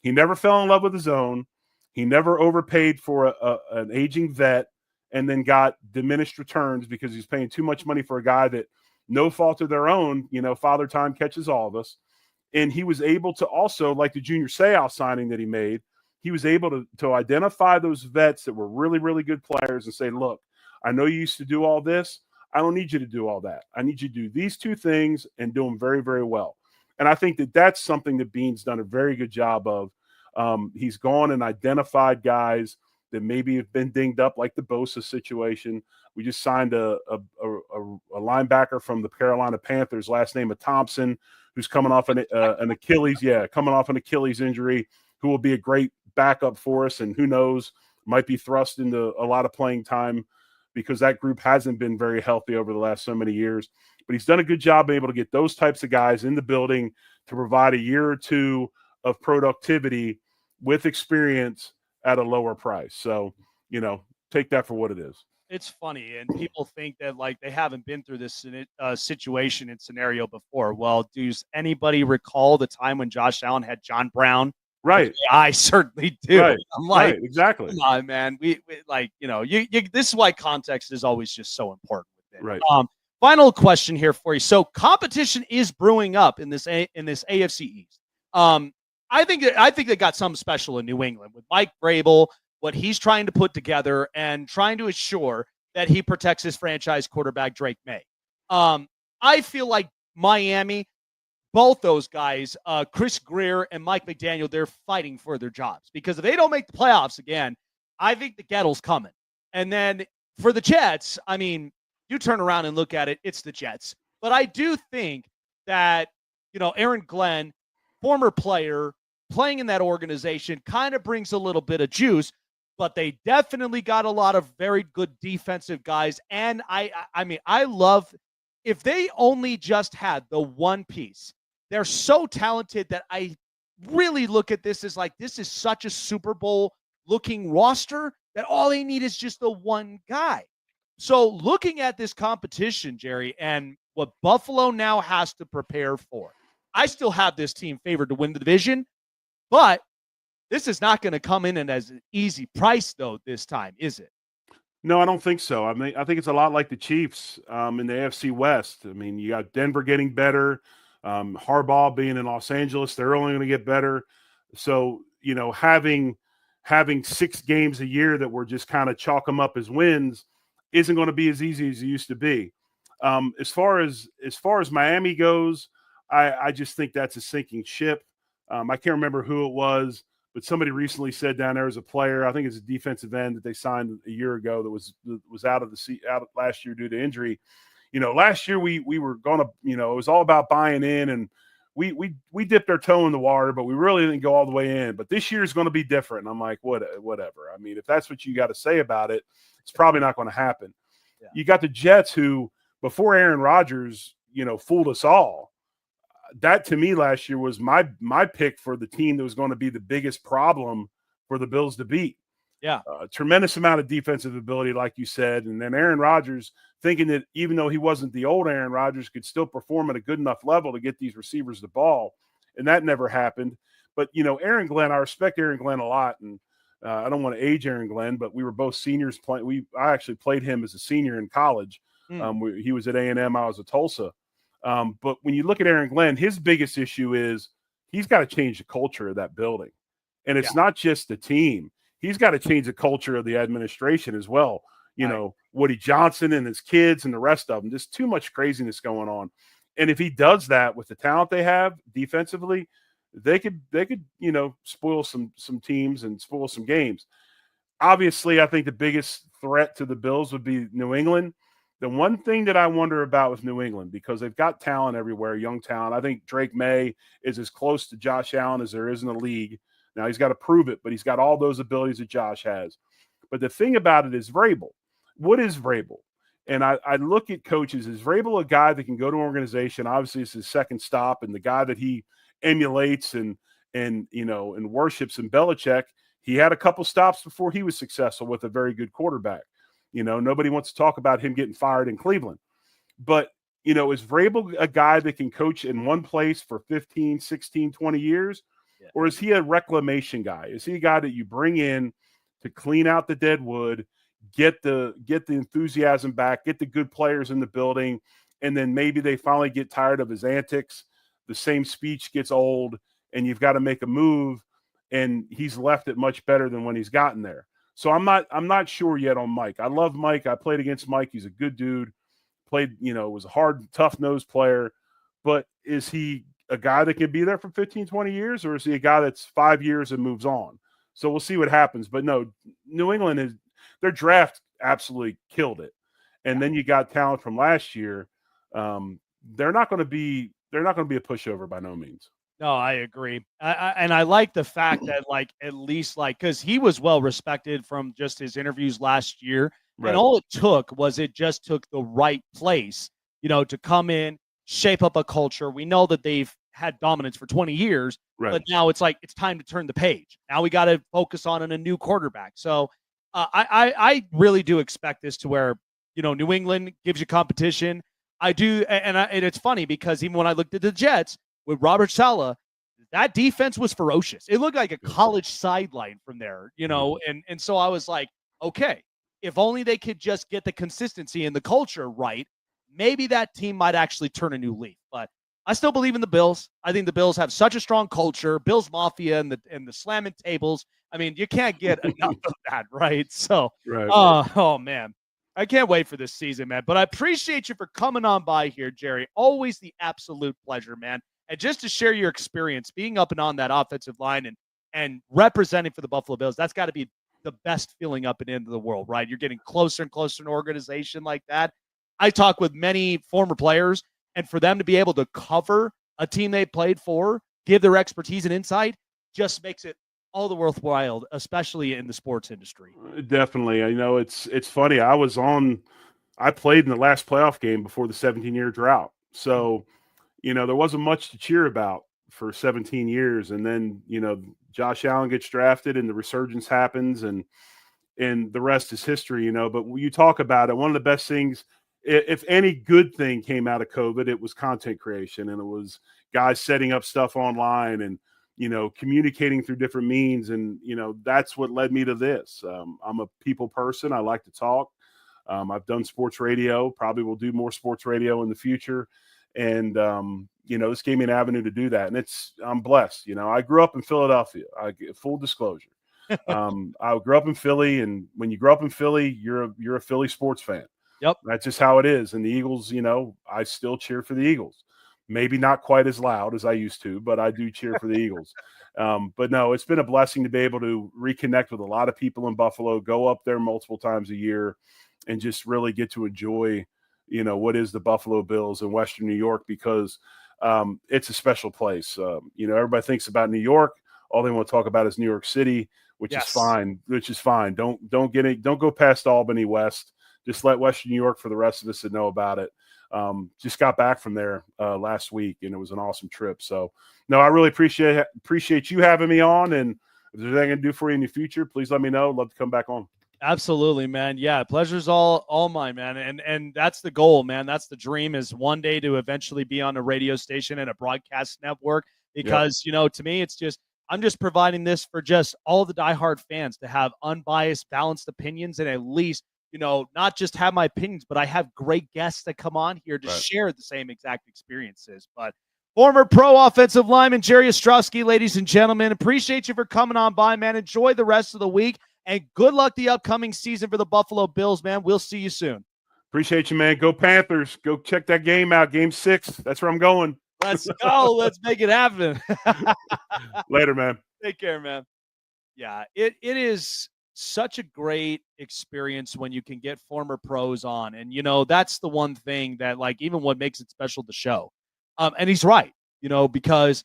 He never fell in love with his own. He never overpaid for an aging vet and then got diminished returns because he's paying too much money for a guy that, no fault of their own, Father Time catches all of us. And he was able to also, like the Junior Seau signing that he made, he was able to identify those vets that were really, really good players and say, look, I know you used to do all this. I don't need you to do all that. I need you to do these two things and do them very, very well. And I think that that's something that Beane's done a very good job of. He's gone and identified guys that maybe have been dinged up, like the Bosa situation. We just signed a linebacker from the Carolina Panthers, last name of Thompson, who's coming off an Achilles, coming off an Achilles injury, who will be a great backup for us, and who knows, might be thrust into a lot of playing time because that group hasn't been very healthy over the last so many years. But he's done a good job being able to get those types of guys in the building to provide a year or two of productivity with experience at a lower price. So, take that for what it is. It's funny, and people think that they haven't been through this situation and scenario before. Well, does anybody recall the time when Josh Allen had John Brown? Right. I certainly do. Right. I'm like, right. Exactly. Come on, man. We this is why context is always just so important with it. Right. Final question here for you. So competition is brewing up in this AFC East. I think they got something special in New England with Mike Vrabel, what he's trying to put together and trying to assure that he protects his franchise quarterback, Drake May. I feel like Miami, both those guys, Chris Greer and Mike McDaniel, they're fighting for their jobs because if they don't make the playoffs again, I think the Gettle's coming. And then for the Jets, I mean, you turn around and look at it, it's the Jets. But I do think that, Aaron Glenn, former player, playing in that organization kind of brings a little bit of juice, but they definitely got a lot of very good defensive guys. And I mean, I love if they only just had the one piece. They're so talented that I really look at this as this is such a Super Bowl looking roster that all they need is just the one guy. So looking at this competition, Jerry, and what Buffalo now has to prepare for, I still have this team favored to win the division, but this is not going to come in as an easy price, though, this time, is it? No, I don't think so. I mean, I think it's a lot like the Chiefs in the AFC West. I mean, you got Denver getting better, Harbaugh being in Los Angeles, they're only going to get better. So, having 6 games a year that we're just kind of chalk them up as wins isn't going to be as easy as it used to be. As far as Miami goes, I just think that's a sinking ship. I can't remember who it was, but somebody recently said down there as a player, I think it's a defensive end that they signed a year ago that was out of last year due to injury. Last year we were going to, it was all about buying in, and we dipped our toe in the water, but we really didn't go all the way in. But this year is going to be different. And I'm like, whatever. I mean, if that's what you got to say about it, it's probably not going to happen. Yeah. You got the Jets who, before Aaron Rodgers, fooled us all. That to me last year was my pick for the team that was going to be the biggest problem for the Bills to beat. Yeah. Tremendous amount of defensive ability, like you said. And then Aaron Rodgers thinking that even though he wasn't the old Aaron Rodgers, could still perform at a good enough level to get these receivers the ball. And that never happened. But, Aaron Glenn, I respect Aaron Glenn a lot. And I don't want to age Aaron Glenn, but we were both seniors playing. I actually played him as a senior in college. He was at A&M. I was at Tulsa. But when you look at Aaron Glenn, his biggest issue is he's got to change the culture of that building. And it's not just the team. He's got to change the culture of the administration as well. Woody Johnson and his kids and the rest of them, just too much craziness going on. And if he does that with the talent they have defensively, they could spoil some teams and spoil some games. Obviously, I think the biggest threat to the Bills would be New England. The one thing that I wonder about with New England, because they've got talent everywhere, young talent. I think Drake May is as close to Josh Allen as there is in the league. Now, he's got to prove it, but he's got all those abilities that Josh has. But the thing about it is Vrabel. What is Vrabel? And I look at coaches. Is Vrabel a guy that can go to an organization? Obviously, it's his second stop, and the guy that he emulates and worships in Belichick, he had a couple stops before he was successful with a very good quarterback. Nobody wants to talk about him getting fired in Cleveland. But, is Vrabel a guy that can coach in one place for 15, 16, 20 years? Yeah. Or is he a reclamation guy? Is he a guy that you bring in to clean out the dead wood, get the enthusiasm back, get the good players in the building, and then maybe they finally get tired of his antics, the same speech gets old, and you've got to make a move, and he's left it much better than when he's gotten there. So I'm not sure yet on Mike. I love Mike. I played against Mike. He's a good dude. Played, was a hard, tough-nosed player. But is he a guy that can be there for 15, 20 years, or is he a guy that's 5 years and moves on? So we'll see what happens. But no, New England their draft absolutely killed it. And then you got talent from last year. They're not going to be a pushover by no means. No, I agree. And I like the fact that, at least, because he was well respected from just his interviews last year. Right. And all it took was it just took the right place, to come in, shape up a culture. We know that they've had dominance for 20 years, right. But now it's time to turn the page. Now we got to focus on a new quarterback. So I really do expect this to where, New England gives you competition. I do. And it's funny because even when I looked at the Jets, with Robert Saleh, that defense was ferocious. It looked like a college sideline from there, and so I was like, okay, if only they could just get the consistency and the culture right, maybe that team might actually turn a new leaf. But I still believe in the Bills. I think the Bills have such a strong culture, Bills Mafia and the slamming tables. I mean, you can't get enough of that, right? So, right. Oh man, I can't wait for this season, man. But I appreciate you for coming on by here, Jerry. Always the absolute pleasure, man. And just to share your experience being up and on that offensive line and representing for the Buffalo Bills, that's got to be the best feeling up and into the world, right? You're getting closer and closer to an organization like that. I talk with many former players, and for them to be able to cover a team they played for, give their expertise and insight, just makes it all the worthwhile, especially in the sports industry. Definitely. It's funny. I played in the last playoff game before the 17-year drought. So, there wasn't much to cheer about for 17 years. And then, Josh Allen gets drafted and the resurgence happens and the rest is history, But when you talk about it, one of the best things, if any good thing came out of COVID, it was content creation, and it was guys setting up stuff online and, communicating through different means. And, that's what led me to this. I'm a people person. I like to talk. I've done sports radio, probably will do more sports radio in the future. And, this gave me an avenue to do that. And I'm blessed. I grew up in Philadelphia. Full disclosure. I grew up in Philly. And when you grow up in Philly, you're a Philly sports fan. Yep. That's just how it is. And the Eagles, I still cheer for the Eagles. Maybe not quite as loud as I used to, but I do cheer for the Eagles. But no, it's been a blessing to be able to reconnect with a lot of people in Buffalo, go up there multiple times a year, and just really get to enjoy what is the Buffalo Bills in Western New York, because it's a special place. Everybody thinks about New York. All they want to talk about is New York City, which is fine. Don't go past Albany West. Just let Western New York for the rest of us to know about it. Just got back from there last week, and it was an awesome trip. So, no, I really appreciate you having me on. And if there's anything I can do for you in the future, please let me know. I'd love to come back on. Absolutely, man. Yeah, pleasure's all mine, man. And that's the goal, man. That's the dream, is one day to eventually be on a radio station and a broadcast network. Because, to me, it's just, I'm just providing this for just all the diehard fans to have unbiased, balanced opinions, and at least, not just have my opinions, but I have great guests that come on here to share the same exact experiences. But former pro offensive lineman Jerry Ostrowski, ladies and gentlemen, appreciate you for coming on by, man. Enjoy the rest of the week. And good luck the upcoming season for the Buffalo Bills, man. We'll see you soon. Appreciate you, man. Go Panthers. Go check that game out. Game 6. That's where I'm going. Let's go. Let's make it happen. Later, man. Take care, man. Yeah, it is such a great experience when you can get former pros on. And, that's the one thing that, like, even what makes it special to show. And he's right, because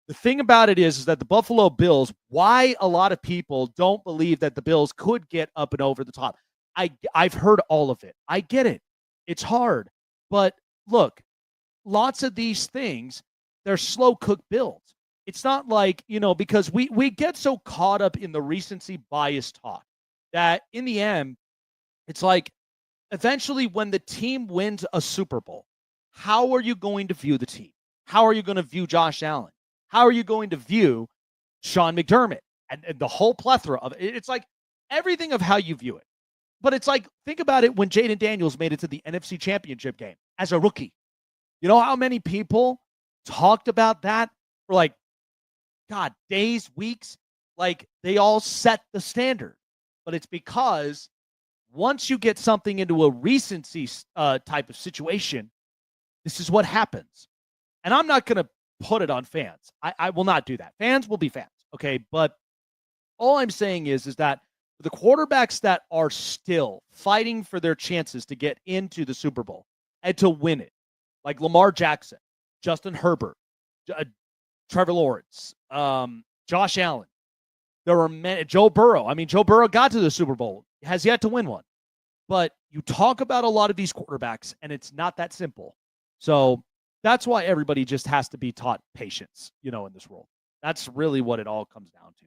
the thing about it is that the Buffalo Bills, why a lot of people don't believe that the Bills could get up and over the top. I've heard all of it. I get it. It's hard. But look, lots of these things, they're slow cooked builds. It's not like, because we get so caught up in the recency bias talk that in the end, it's like eventually when the team wins a Super Bowl, how are you going to view the team? How are you going to view Josh Allen? How are you going to view Sean McDermott and the whole plethora of it? It's like everything of how you view it. But it's like, think about it when Jaden Daniels made it to the NFC Championship game as a rookie. You know how many people talked about that for like, God, days, weeks? Like they all set the standard. But it's because once you get something into a recency type of situation, this is what happens. And I'm not going to put it on fans. I will not do that. Fans will be fans. Okay. But all I'm saying is that the quarterbacks that are still fighting for their chances to get into the Super Bowl and to win it, like Lamar Jackson, Justin Herbert, Trevor Lawrence, Josh Allen, there are many, Joe Burrow. I mean, Joe Burrow got to the Super Bowl, has yet to win one. But you talk about a lot of these quarterbacks, and it's not that simple. So that's why everybody just has to be taught patience, in this world. That's really what it all comes down to.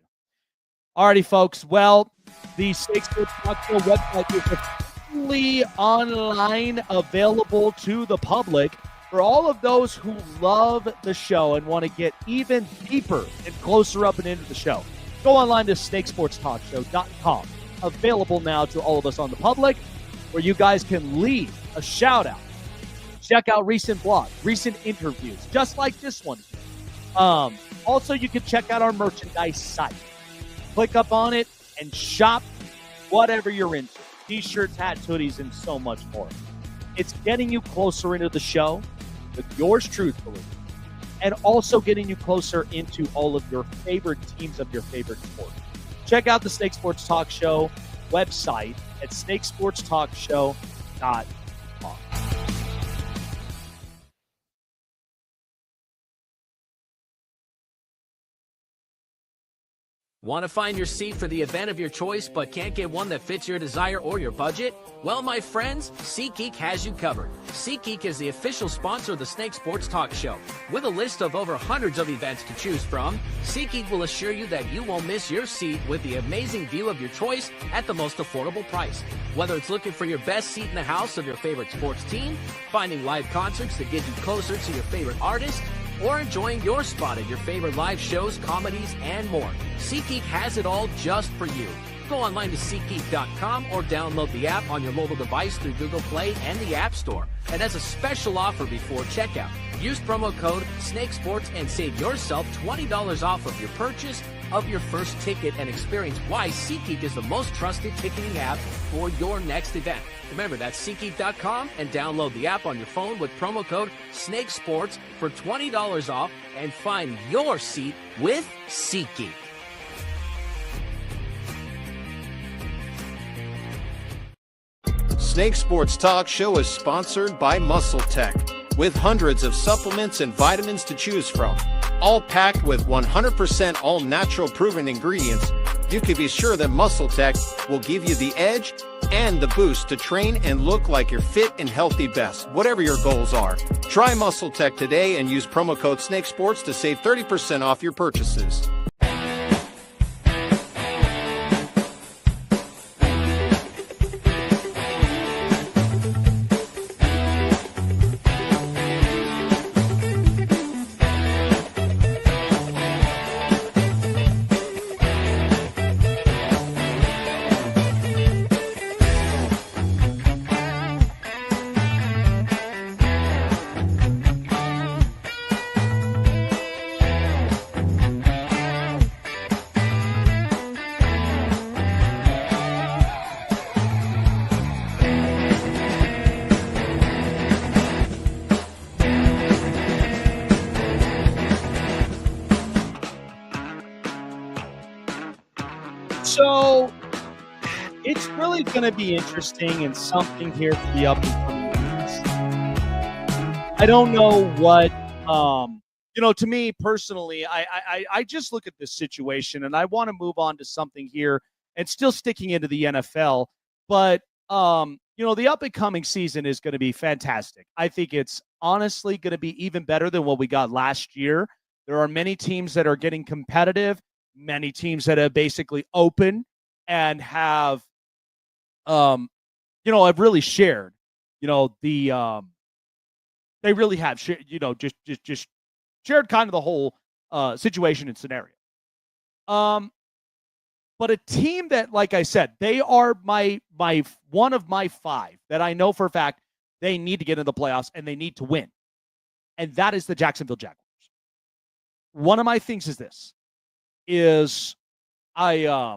Alrighty, folks. Well, the Snake Sports Talk Show website is fully online, available to the public for all of those who love the show and want to get even deeper and closer up and into the show. Go online to snakesportstalkshow.com. Available now to all of us on the public, where you guys can leave a shout out. Check out recent blogs, recent interviews, just like this one. Also, you can check out our merchandise site. Click up on it and shop whatever you're into. T-shirts, hats, hoodies, and so much more. It's getting you closer into the show with yours truthfully, and also getting you closer into all of your favorite teams of your favorite sport. Check out the Snake Sports Talk Show website at snakesportstalkshow.com. Want to find your seat for the event of your choice but can't get one that fits your desire or your budget? Well, my friends, SeatGeek has you covered. SeatGeek is the official sponsor of the Snake Sports Talk Show. With a list of over hundreds of events to choose from, SeatGeek will assure you that you won't miss your seat with the amazing view of your choice at the most affordable price. Whether it's looking for your best seat in the house of your favorite sports team, finding live concerts that get you closer to your favorite artist, or enjoying your spot at your favorite live shows, comedies, and more, SeatGeek has it all just for you. Go online to SeatGeek.com or download the app on your mobile device through Google Play and the App Store. And as a special offer before checkout, use promo code SNAKESPORTS and save yourself $20 off of your purchase of your first ticket, and experience why SeatGeek is the most trusted ticketing app for your next event. Remember, that's SeatGeek.com, and download the app on your phone with promo code SNAKESPORTS for $20 off and find your seat with SeatGeek. Snake Sports Talk Show is sponsored by Muscle Tech, with hundreds of supplements and vitamins to choose from, all packed with 100% all-natural proven ingredients. You can be sure that Muscle Tech will give you the edge and the boost to train and look like your fit and healthy best, whatever your goals are. Try Muscle Tech today and use promo code SNAKESPORTS to save 30% off your purchases. it's really going to be interesting and something here for the up and coming weeks. I don't know what, to me personally, I just look at this situation and I want to move on to something here and still sticking into the NFL. But, the up and coming season is going to be fantastic. I think it's honestly going to be even better than what we got last year. There are many teams that are getting competitive, many teams that have basically opened and have, have really shared, they really have, just shared kind of the whole situation and scenario. But a team that, like I said, they are my one of my five that I know for a fact they need to get into the playoffs and they need to win. And that is the Jacksonville Jaguars. One of my things is I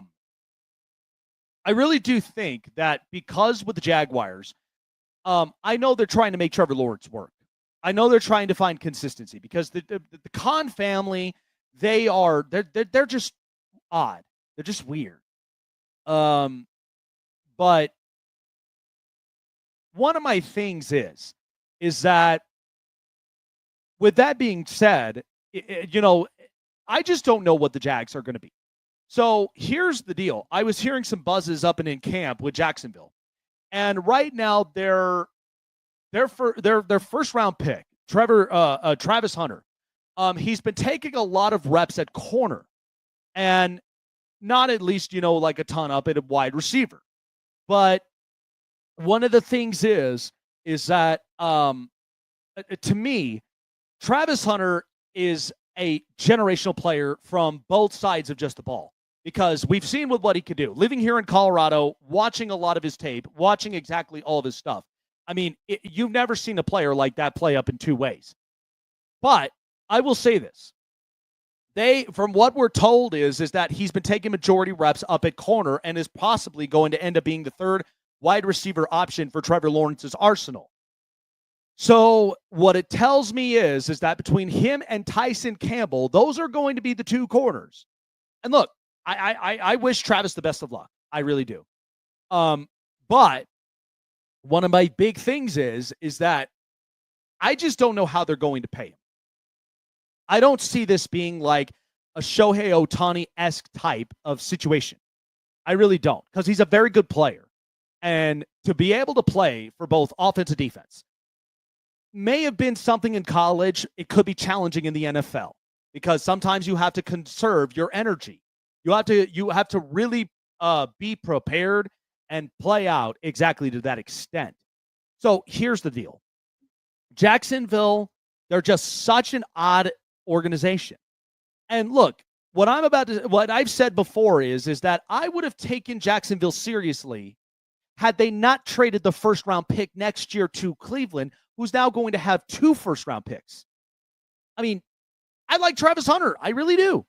really do think that because with the Jaguars, I know they're trying to make Trevor Lawrence work. I know they're trying to find consistency because the Khan family, they're just odd. They're just weird. But one of my things is that with that being said, I just don't know what the Jags are going to be. So here's the deal. I was hearing some buzzes up and in camp with Jacksonville. And right now their first round pick, Travis Hunter, he's been taking a lot of reps at corner and not at least, like a ton up at a wide receiver. But one of the things is that to me, Travis Hunter is a generational player from both sides of just the ball, because we've seen what he could do. Living here in Colorado, watching a lot of his tape, watching exactly all of his stuff. I mean, you've never seen a player like that play up in two ways. But I will say this. From what we're told is that he's been taking majority reps up at corner and is possibly going to end up being the third wide receiver option for Trevor Lawrence's arsenal. So what it tells me is that between him and Tyson Campbell, those are going to be the two corners. And look, I wish Travis the best of luck. I really do. But one of my big things is that I just don't know how they're going to pay him. I don't see this being like a Shohei Ohtani-esque type of situation. I really don't, because he's a very good player. And to be able to play for both offense and defense may have been something in college. It could be challenging in the NFL because sometimes you have to conserve your energy. You have to really be prepared and play out exactly to that extent. So here's the deal. Jacksonville, they're just such an odd organization. And look, what I've said before is that I would have taken Jacksonville seriously had they not traded the first round pick next year to Cleveland, who's now going to have 2 first round picks. I mean, I like Travis Hunter. I really do.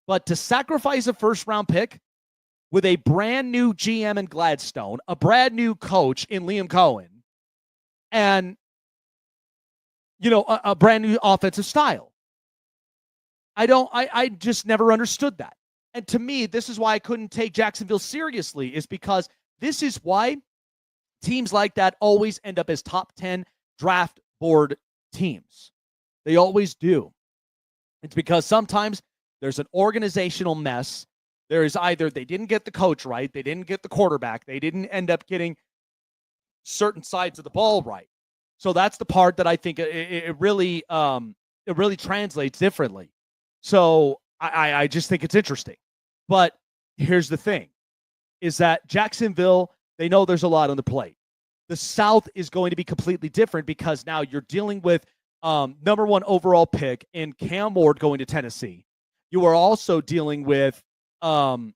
But to sacrifice a first round pick with a brand new GM in Gladstone, a brand new coach in Liam Cohen, and a brand new offensive style. I just never understood that. And to me, this is why I couldn't take Jacksonville seriously, is because this is why teams like that always end up as top 10 draft board teams. They always do. It's because sometimes there's an organizational mess. There is either they didn't get the coach right, they didn't get the quarterback, they didn't end up getting certain sides of the ball right. So that's the part that I think it really translates differently. So I just think it's interesting. But here's the thing, is that Jacksonville, they know there's a lot on the plate. The South is going to be completely different because now you're dealing with number 1 overall pick in Cam Ward going to Tennessee. You are also dealing with the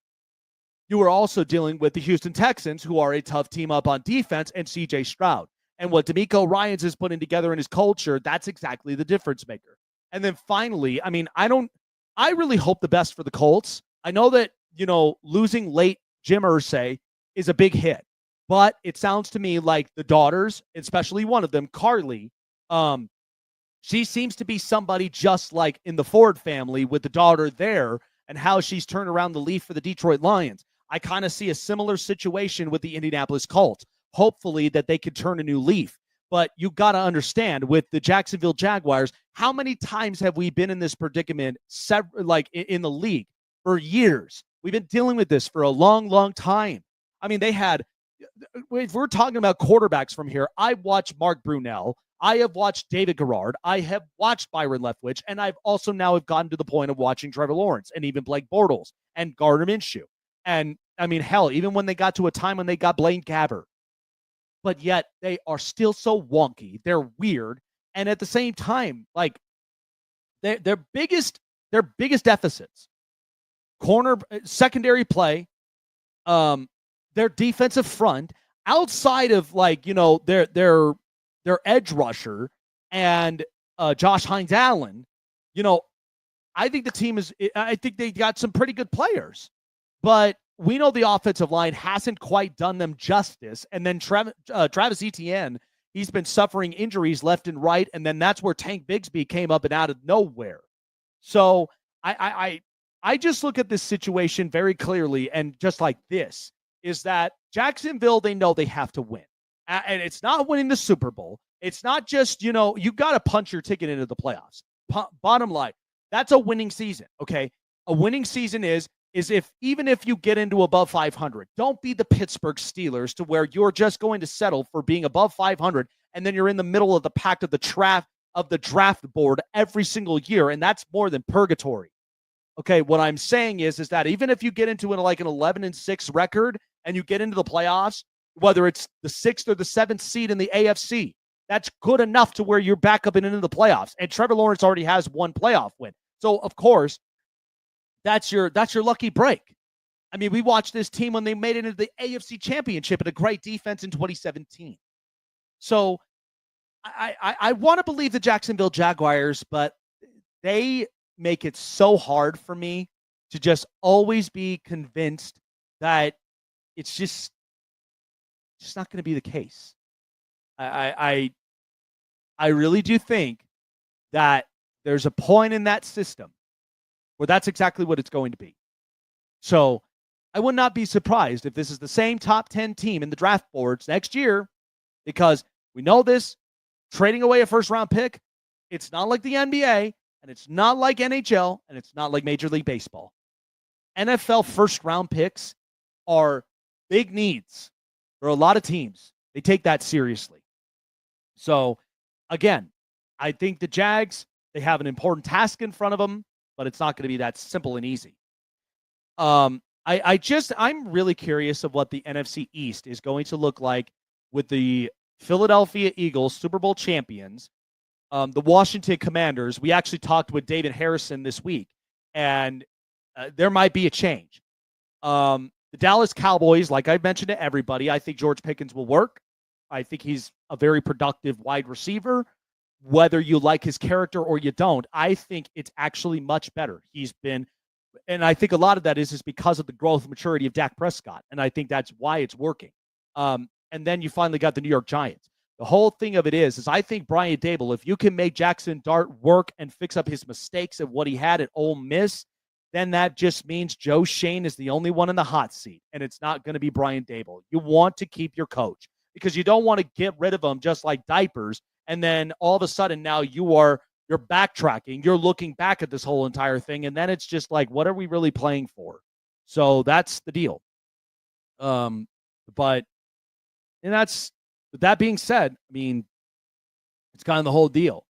Houston Texans, who are a tough team up on defense, and CJ Stroud. And what DeMeco Ryans is putting together in his culture, that's exactly the difference maker. And then finally, I mean, I really hope the best for the Colts. I know that, losing late Jim Irsay is a big hit, but it sounds to me like the daughters, especially one of them, Carly, she seems to be somebody just like in the Ford family with the daughter there and how she's turned around the leaf for the Detroit Lions. I kind of see a similar situation with the Indianapolis Colts. Hopefully that they could turn a new leaf. But you got to understand with the Jacksonville Jaguars, how many times have we been in this predicament in the league for years? We've been dealing with this for a long, long time. I mean, if we're talking about quarterbacks from here, I watched Mark Brunell. I have watched David Garrard. I have watched Byron Leftwich. And I've also now have gotten to the point of watching Trevor Lawrence and even Blake Bortles and Gardner Minshew. And I mean, hell, even when they got to a time when they got Blaine Gabbert. But yet they are still so wonky. They're weird. And at the same time, like their biggest deficits, secondary play, their defensive front, outside of their edge rusher and Josh Hines Allen, I think the team I think they got some pretty good players, but we know the offensive line hasn't quite done them justice. And then Travis Etienne, he's been suffering injuries left and right. And then that's where Tank Bigsby came up and out of nowhere. So I just look at this situation very clearly. And just like this is that Jacksonville, they know they have to win. And it's not winning the Super Bowl. It's not just, you got to punch your ticket into the playoffs. Bottom line, that's a winning season. Okay. A winning season is even if you get into above 500, don't be the Pittsburgh Steelers to where you're just going to settle for being above 500 and then you're in the middle of the pack of the draft board every single year, and that's more than purgatory. Okay, what I'm saying is that even if you get into an 11-6 record and you get into the playoffs, whether it's the 6th or the 7th seed in the AFC, that's good enough to where you're back up and into the playoffs. And Trevor Lawrence already has one playoff win. So, of course, that's your lucky break. I mean, we watched this team when they made it into the AFC Championship and a great defense in 2017. So I want to believe the Jacksonville Jaguars, but they make it so hard for me to just always be convinced that it's just not going to be the case. I really do think that there's a point in that system where that's exactly what it's going to be. So I would not be surprised if this is the same top 10 team in the draft boards next year, because we know this, trading away a first-round pick, it's not like the NBA, and it's not like NHL, and it's not like Major League Baseball. NFL first-round picks are big needs for a lot of teams. They take that seriously. So, again, I think the Jags, they have an important task in front of them, but it's not going to be that simple and easy. I'm really curious of what the NFC East is going to look like with the Philadelphia Eagles, Super Bowl champions, the Washington Commanders. We actually talked with David Harrison this week, and there might be a change. The Dallas Cowboys, like I mentioned to everybody, I think George Pickens will work. I think he's a very productive wide receiver. Whether you like his character or you don't, I think it's actually much better. He's been, and I think a lot of that is because of the growth and maturity of Dak Prescott, and I think that's why it's working. And then you finally got the New York Giants. The whole thing of it is I think Brian Daboll, if you can make Jackson Dart work and fix up his mistakes of what he had at Ole Miss, then that just means Joe Shane is the only one in the hot seat, and it's not going to be Brian Daboll. You want to keep your coach because you don't want to get rid of him just like diapers. And then all of a sudden now you're backtracking. You're looking back at this whole entire thing. And then it's just like, what are we really playing for? So that's the deal. But that being said, I mean, it's kind of the whole deal.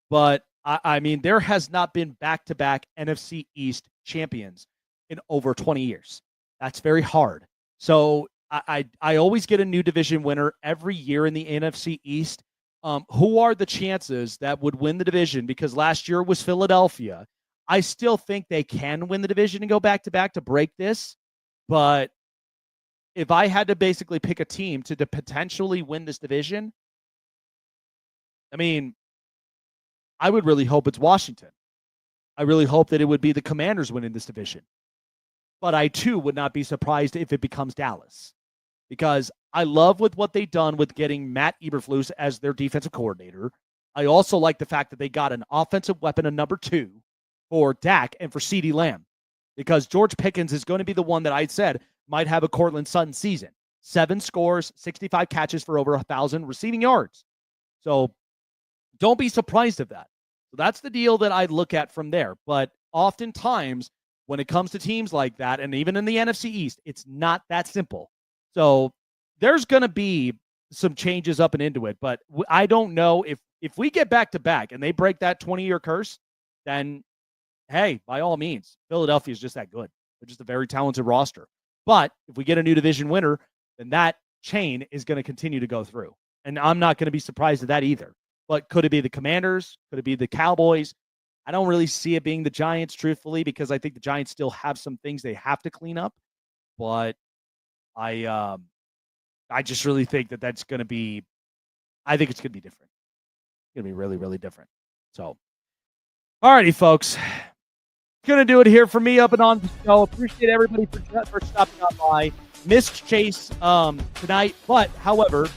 But I mean, there has not been back-to-back NFC East champions in over 20 years. That's very hard. So I always get a new division winner every year in the NFC East. Who are the chances that would win the division? Because last year was Philadelphia. I still think they can win the division and go back-to-back to break this. But if I had to basically pick a team to potentially win this division, I mean, I would really hope it's Washington. I really hope that it would be the Commanders winning this division. But I, too, would not be surprised if it becomes Dallas. Because I love with what they've done with getting Matt Eberflus as their defensive coordinator. I also like the fact that they got an offensive weapon, a number 2, for Dak and for CeeDee Lamb. Because George Pickens is going to be the one that I said, might have a Courtland Sutton season. 7 scores, 65 catches for over 1,000 receiving yards. So don't be surprised of that. So that's the deal that I'd look at from there. But oftentimes, when it comes to teams like that, and even in the NFC East, it's not that simple. So there's going to be some changes up and into it. But I don't know if we get back-to-back and they break that 20-year curse, then, hey, by all means, Philadelphia is just that good. They're just a very talented roster. But if we get a new division winner, then that chain is going to continue to go through. And I'm not going to be surprised at that either. But could it be the Commanders? Could it be the Cowboys? I don't really see it being the Giants, truthfully, because I think the Giants still have some things they have to clean up. But I just really think that that's going to be – I think it's going to be different. It's going to be really, really different. So, all righty, folks. Going to do it here for me up and on the show. Appreciate everybody for stopping on by. Missed Chase tonight, but, however,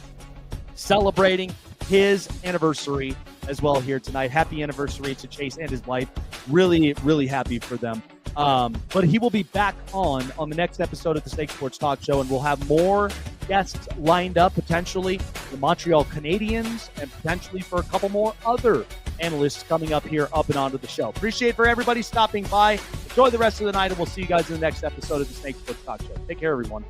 celebrating his anniversary as well here tonight. Happy anniversary to Chase and his wife. Really, really happy for them. But he will be back on the next episode of the Snake Sports Talk Show, and we'll have more guests lined up, potentially the Montreal Canadiens, and potentially for a couple more other analysts coming up here up and onto the show. Appreciate for everybody stopping by. Enjoy the rest of the night, and we'll see you guys in the next episode of the Snake Sports Talk Show. Take care, everyone.